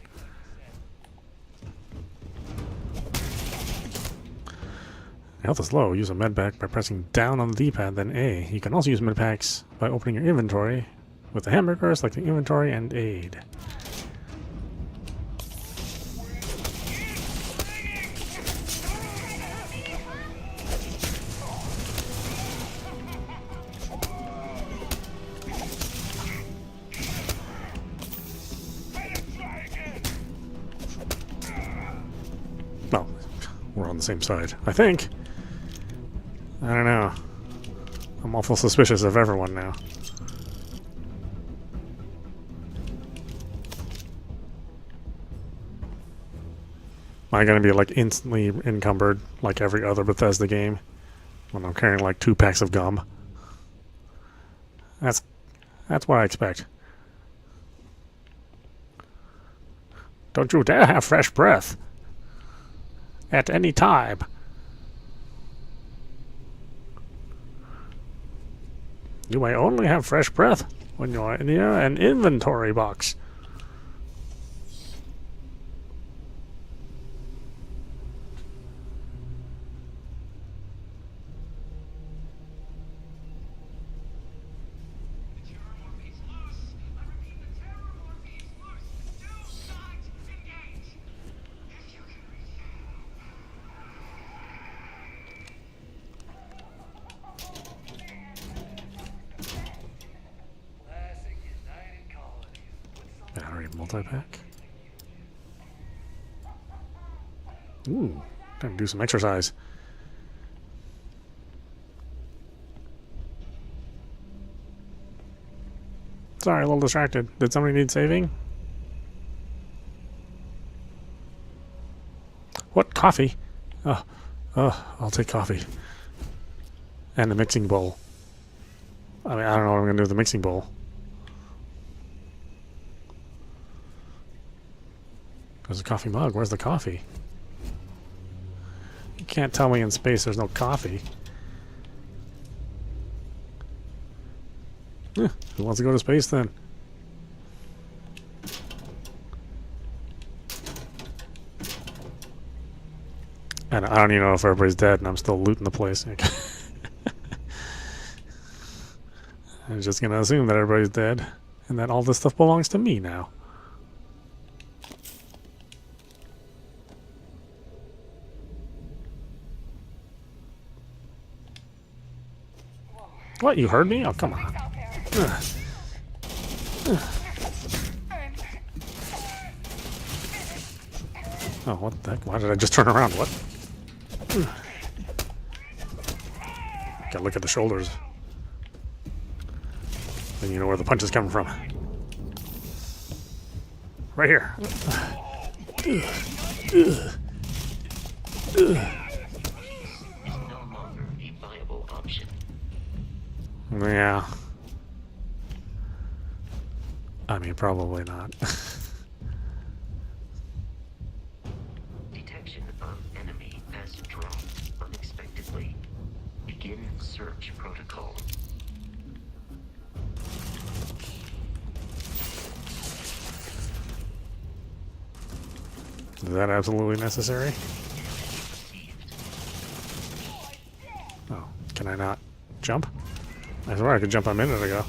Health is low. Use a medpack by pressing down on the D-pad, then A. You can also use medpacks by opening your inventory with the hamburger, selecting inventory and aid. Well, we're on the same side, I think. I don't know. I'm awful suspicious of everyone now. Am I gonna be like instantly encumbered like every other Bethesda game when I'm carrying like 2 packs of gum? That's what I expect. Don't you dare have fresh breath at any time. You may only have fresh breath when you're near an inventory box. Battery multi-pack. Ooh, time to do some exercise. Sorry, a little distracted. Did somebody need saving? What? Coffee? Oh, I'll take coffee. And a mixing bowl. I mean, I don't know what I'm going to do with the mixing bowl. There's a coffee mug. Where's the coffee? You can't tell me in space there's no coffee. Who wants to go to space then? And I don't even know if everybody's dead and I'm still looting the place. I'm just gonna assume that everybody's dead and that all this stuff belongs to me now. What, you heard me? Oh, come on. Oh, what the heck? Why did I just turn around? What? Gotta look at the shoulders. Then you know where the punch is coming from. Right here. Is no longer a viable option. Yeah. I mean, probably not. Detection of enemy has dropped unexpectedly. Begin search protocol. Is that absolutely necessary? Oh, can I not jump? I swear I could jump a minute ago.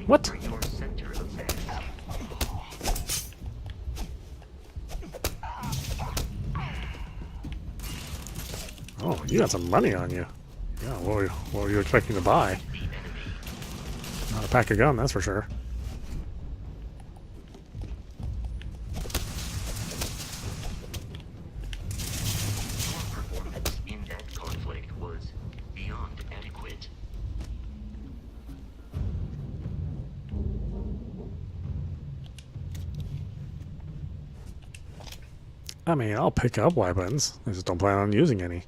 What? For your center of mass. Oh, you got some money on you. Yeah, what were you expecting to buy? Not a pack of gum, that's for sure. Your performance in that conflict was beyond adequate. I mean, I'll pick up weapons. I just don't plan on using any.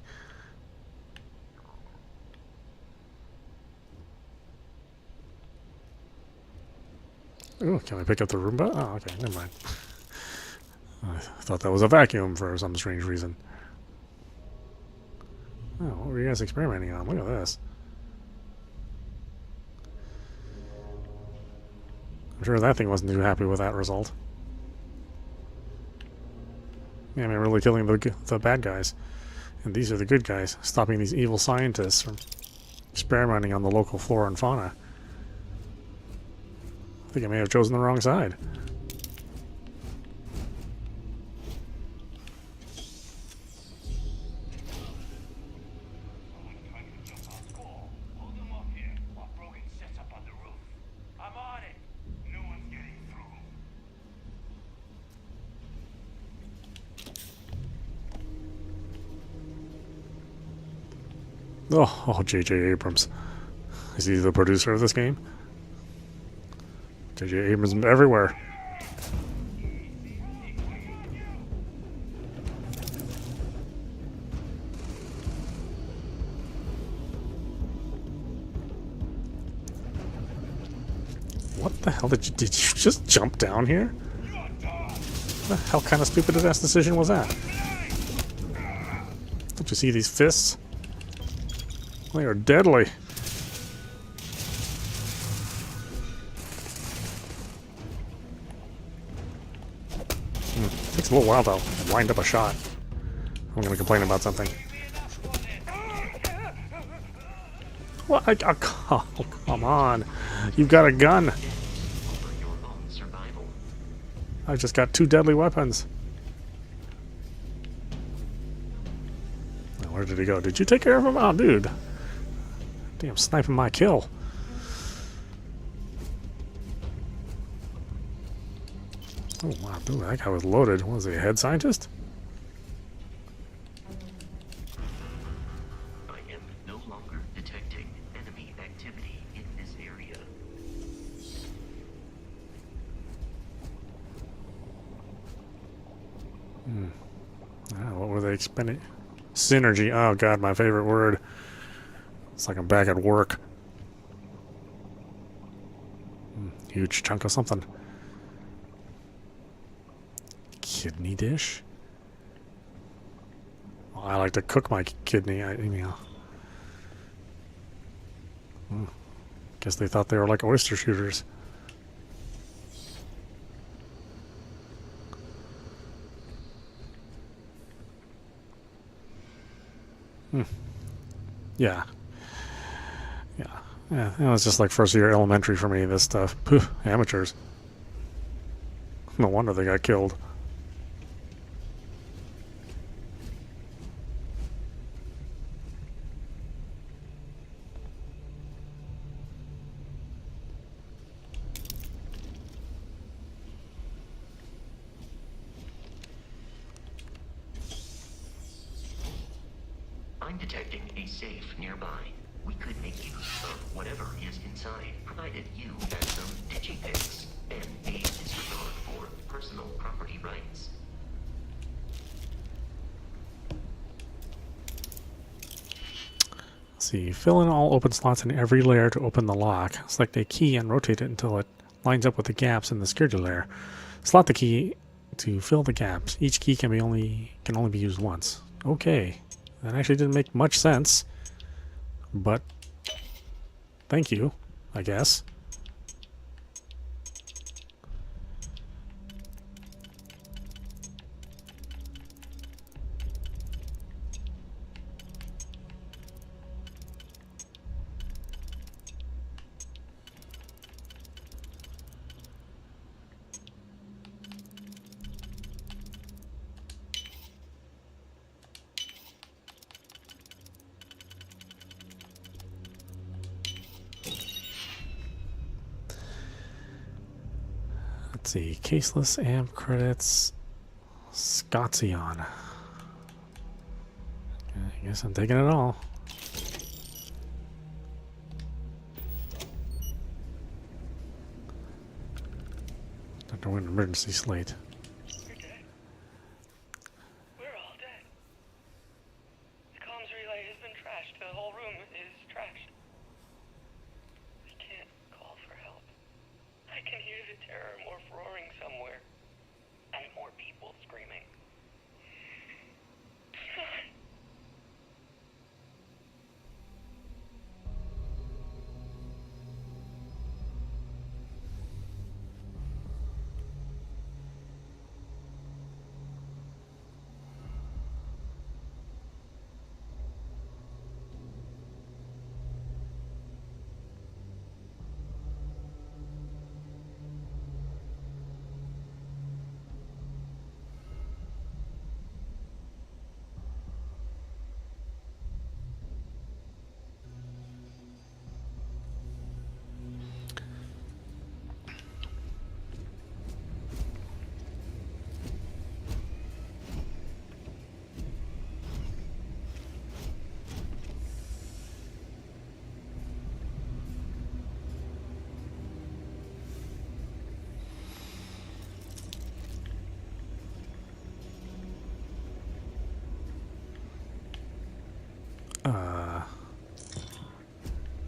Ooh, can I pick up the Roomba? Oh, okay, never mind. I thought that was a vacuum for some strange reason. Oh, what were you guys experimenting on? Look at this. I'm sure that thing wasn't too happy with that result. Yeah, I mean, really killing the bad guys. And these are the good guys, stopping these evil scientists from experimenting on the local flora and fauna. I think I may have chosen the wrong side. Hold them up here while Brogan sets up on the roof. I'm on it. No one's getting through. Oh, J.J. Abrams. Is he the producer of this game? J.J. Abrams everywhere. What the hell did you just jump down here? What the hell kind of stupid ass decision was that? Don't you see these fists? They are deadly. Takes a little while though to wind up a shot. I'm gonna complain about something. What? Oh, come on. You've got a gun. Over your own survival. I just got 2 deadly weapons. Now, where did he go? Did you take care of him? Oh, dude. Damn, sniping my kill. Oh, wow, dude, that guy was loaded. What was he, a head scientist? I am no longer detecting enemy activity in this area. What were they expending? Synergy. Oh, God, my favorite word. It's like I'm back at work. Huge chunk of something. Kidney dish? Well, I like to cook my kidney. Guess they thought they were like oyster shooters. Yeah. Yeah, it was just like first year elementary for me, this stuff. Pooh, amateurs. No wonder they got killed. I'm detecting a safe nearby. We could make use of whatever is inside, provided you have some digipicks and a disregard for personal property rights. Let's see, fill in all open slots in every layer to open the lock. Select a key and rotate it until it lines up with the gaps in the security layer. Slot the key to fill the gaps. Each key can only be used once. Okay, that actually didn't make much sense, but thank you, I guess. Let's see, caseless amp credits, Scotzion. I guess I'm taking it all. Dr. Win emergency slate. You're dead. We're all dead. The comms relay has been trashed. The whole room is trashed. I can't call for help. I can hear the terror morph roaring somewhere. And more people screaming.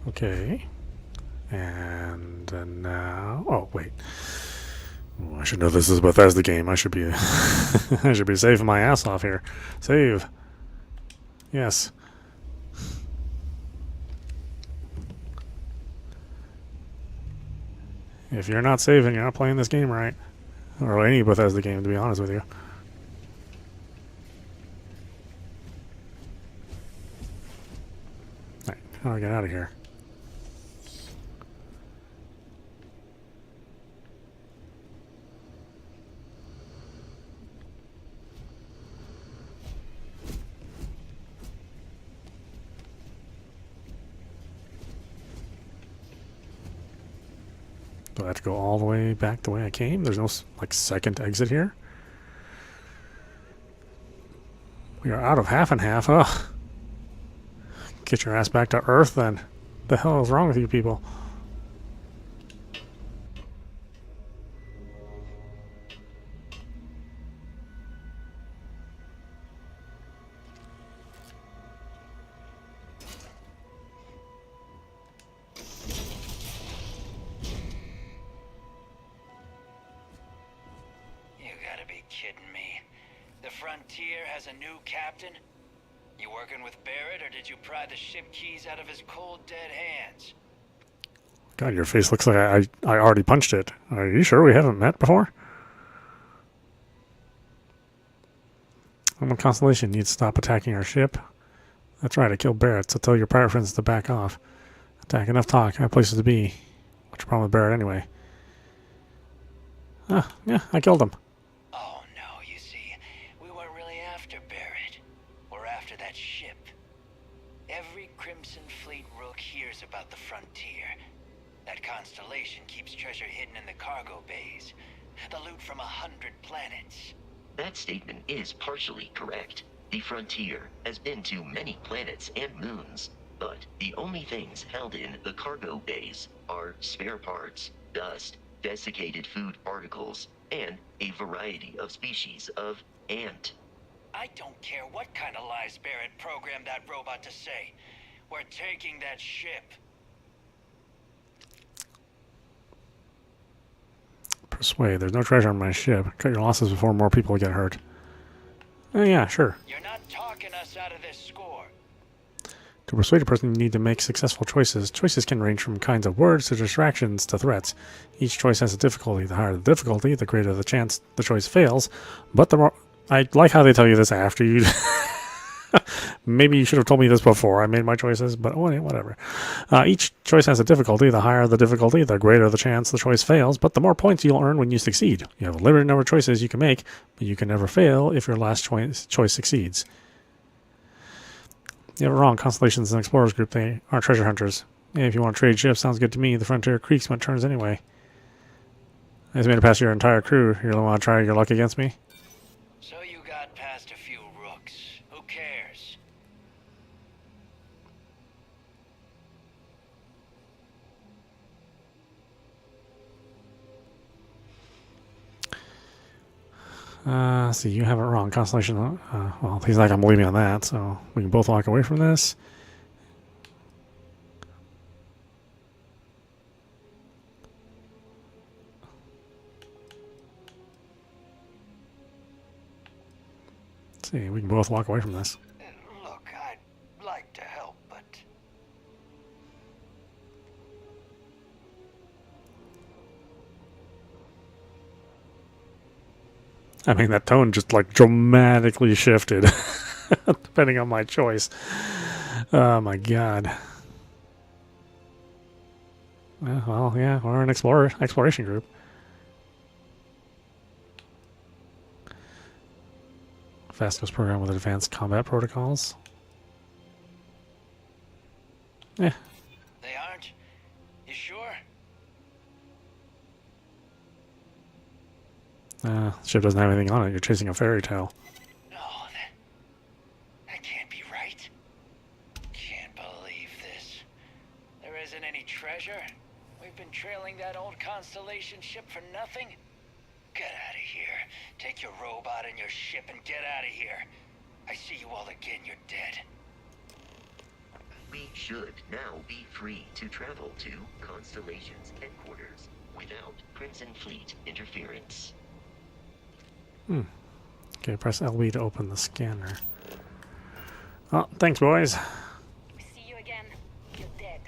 Okay. And now... Oh, wait. Oh, I should know this is a Bethesda game. I should be... I should be saving my ass off here. Save. Yes. If you're not saving, you're not playing this game right. Or any Bethesda game, to be honest with you. Alright, how do I get out of here? Do I have to go all the way back the way I came? There's no, like, second exit here? We are out of half and half. Ugh. Get your ass back to Earth, then. The hell is wrong with you people? Kidding me. The Frontier has a new captain? You working with Barrett, or did you pry the ship keys out of his cold, dead hands? God, your face looks like I already punched it. Are you sure we haven't met before? I'm a Constellation. Needs to stop attacking our ship. That's right, I killed Barrett, so tell your pirate friends to back off. Attack, enough talk. I have places to be. What's your problem with Barrett anyway? Ah, yeah, I killed him. Oh no, you see, we weren't really after Barrett. We're after that ship. Every Crimson Fleet rook hears about the Frontier. That Constellation keeps treasure hidden in the cargo bays. The loot from 100 planets. That statement is partially correct. The frontier has been to many planets and moons, but the only things held in the cargo bays are spare parts, dust, desiccated food particles, and a variety of species of ant. I don't care what kind of lies Barrett programmed that robot to say. We're taking that ship. Persuade. There's no treasure on my ship. Cut your losses before more people get hurt. Oh, yeah, sure. You're not talking us out of this score. To persuade a person, you need to make successful choices. Choices can range from kinds of words to distractions to threats. Each choice has a difficulty. The higher the difficulty, the greater the chance the choice fails. But the more... I like how they tell you this after you... Maybe you should have told me this before I made my choices, but whatever. Each choice has a difficulty. The higher the difficulty, the greater the chance the choice fails, but the more points you'll earn when you succeed. You have a limited number of choices you can make, but you can never fail if your last choice succeeds. You have it wrong. Constellations and Explorers group, they are treasure hunters. Hey, if you want to trade ships, sounds good to me. The frontier creaks when it turns anyway. I just made it past your entire crew. You really want to try your luck against me? So you got past a few rooks. Who cares? See, you have it wrong. Constellation, well, he's not going to believe me on that, so we can both walk away from this. Let's see, we can both walk away from this. Look, I'd like to help, but... I mean, that tone just like dramatically shifted depending on my choice. Oh my god. Well, yeah, we're an exploration group. Fastest program with advanced combat protocols. Yeah. They aren't? You sure? Ship doesn't have anything on it. You're chasing a fairy tale. No, that can't be right. Can't believe this. There isn't any treasure? We've been trailing that old Constellation ship for nothing? Get out of here. Take your robot and your ship and get out of here. I see you all again, you're dead. We should now be free to travel to Constellation's headquarters without Crimson Fleet interference. Okay, press LB to open the scanner. Oh, thanks, boys. See you again. You're dead.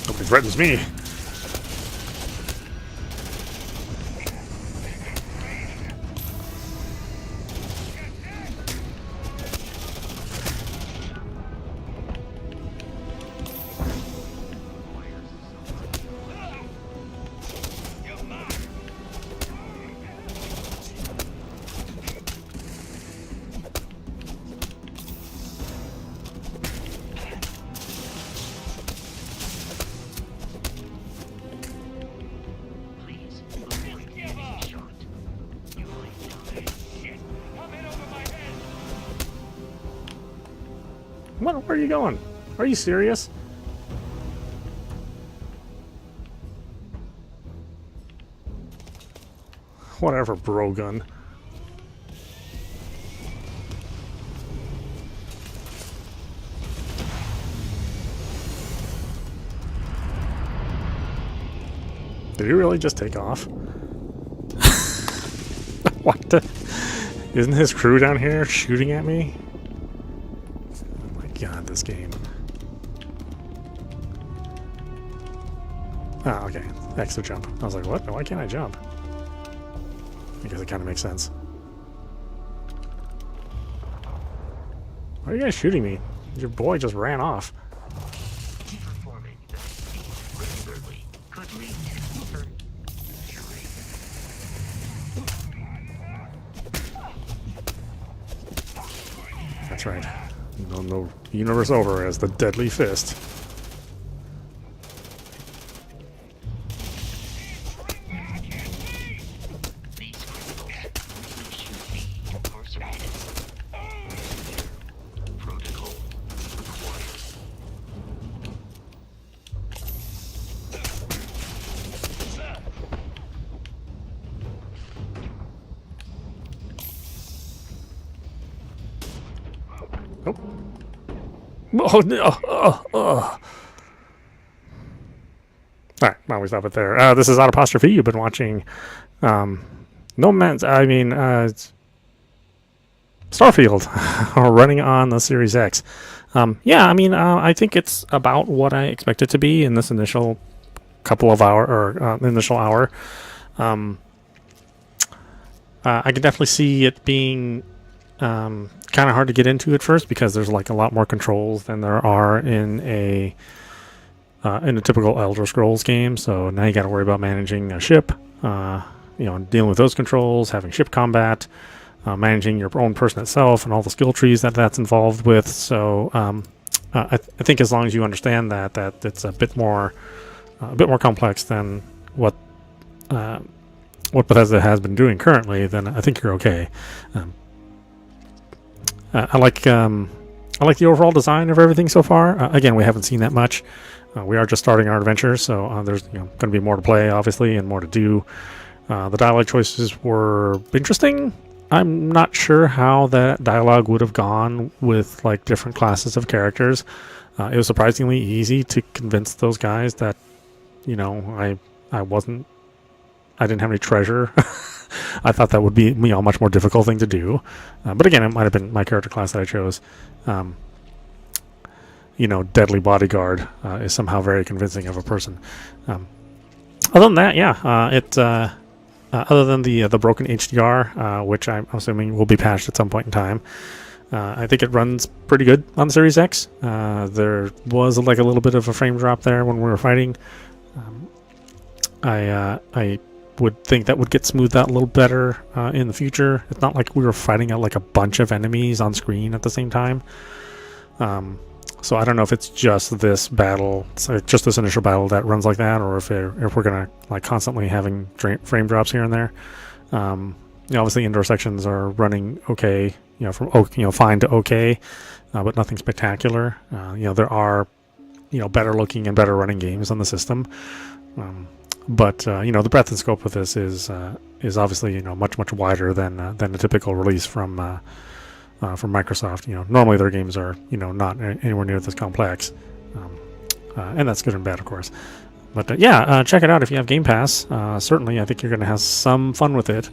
Nobody threatens me. Please avoid getting shot. You might die. Where are you going? Are you serious? Whatever, bro gun. Did he really just take off? What the? Isn't his crew down here shooting at me? Oh my god, this game. Oh, okay. Extra jump. I was like, what? Why can't I jump? I guess it kind of makes sense. Why are you guys shooting me? Your boy just ran off. Performing the feat regularly could lead to injury. That's right. No universe over as the Deadly Fist. These Oh no! All right, now we stop it there. This is Audap. You've been watching No Man's. Starfield, running on the Series X. Yeah, I mean, I think it's about what I expect it to be in this initial initial hour. I can definitely see it being kind of hard to get into at first because there's like a lot more controls than there are in a typical Elder Scrolls game. So now you got to worry about managing a ship, dealing with those controls, having ship combat, managing your own person itself, and all the skill trees that's involved with. So I think as long as you understand that it's a bit more complex than what Bethesda has been doing currently, then I think you're okay. I like the overall design of everything so far. Again, we haven't seen that much. We are just starting our adventure, so there's going to be more to play, obviously, and more to do. The dialogue choices were interesting. I'm not sure how that dialogue would have gone with like different classes of characters. It was surprisingly easy to convince those guys that, I didn't have any treasure. I thought that would be a much more difficult thing to do. But again, it might have been my character class that I chose. Deadly bodyguard is somehow very convincing of a person. Other than that, yeah, other than the broken HDR, which I'm assuming will be patched at some point in time, I think it runs pretty good on the Series X. There was like a little bit of a frame drop there when we were fighting. I would think that would get smoothed out a little better in the future. It's not like we were fighting out like a bunch of enemies on screen at the same time. So I don't know if it's just this battle, just this initial battle that runs like that, or if we're gonna like constantly having frame drops here and there. Obviously indoor sections are running okay, from fine to okay, but nothing spectacular. There are better looking and better running games on the system. But the breadth and scope of this is obviously much wider than a typical release from Microsoft. Normally their games are not anywhere near this complex, and that's good and bad, of course. But check it out if you have Game Pass. Certainly, I think you're going to have some fun with it,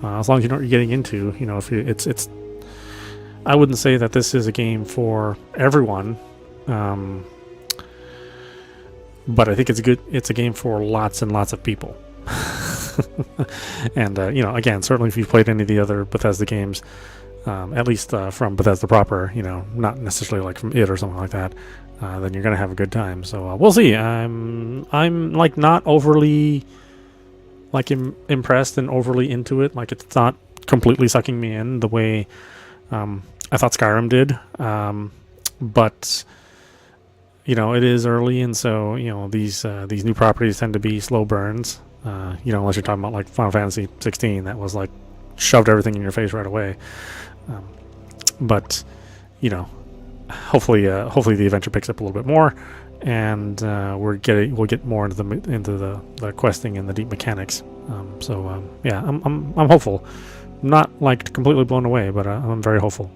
as long as you know what you're getting into. If it's, I wouldn't say that this is a game for everyone. But I think it's a game for lots and lots of people. And again, certainly if you've played any of the other Bethesda games, at least from Bethesda proper, not necessarily like from it or something like that, then you're gonna have a good time. So we'll see. I'm like not overly like impressed and overly into it. Like it's not completely sucking me in the way I thought Skyrim did. But it is early, and so these new properties tend to be slow burns. Unless you're talking about like Final Fantasy 16, that was like shoved everything in your face right away. But hopefully the adventure picks up a little bit more, and we'll get more into the questing and the deep mechanics. I'm hopeful. Not like completely blown away, but I'm very hopeful.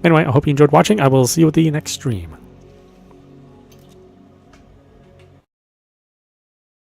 Anyway, I hope you enjoyed watching. I will see you at the next stream.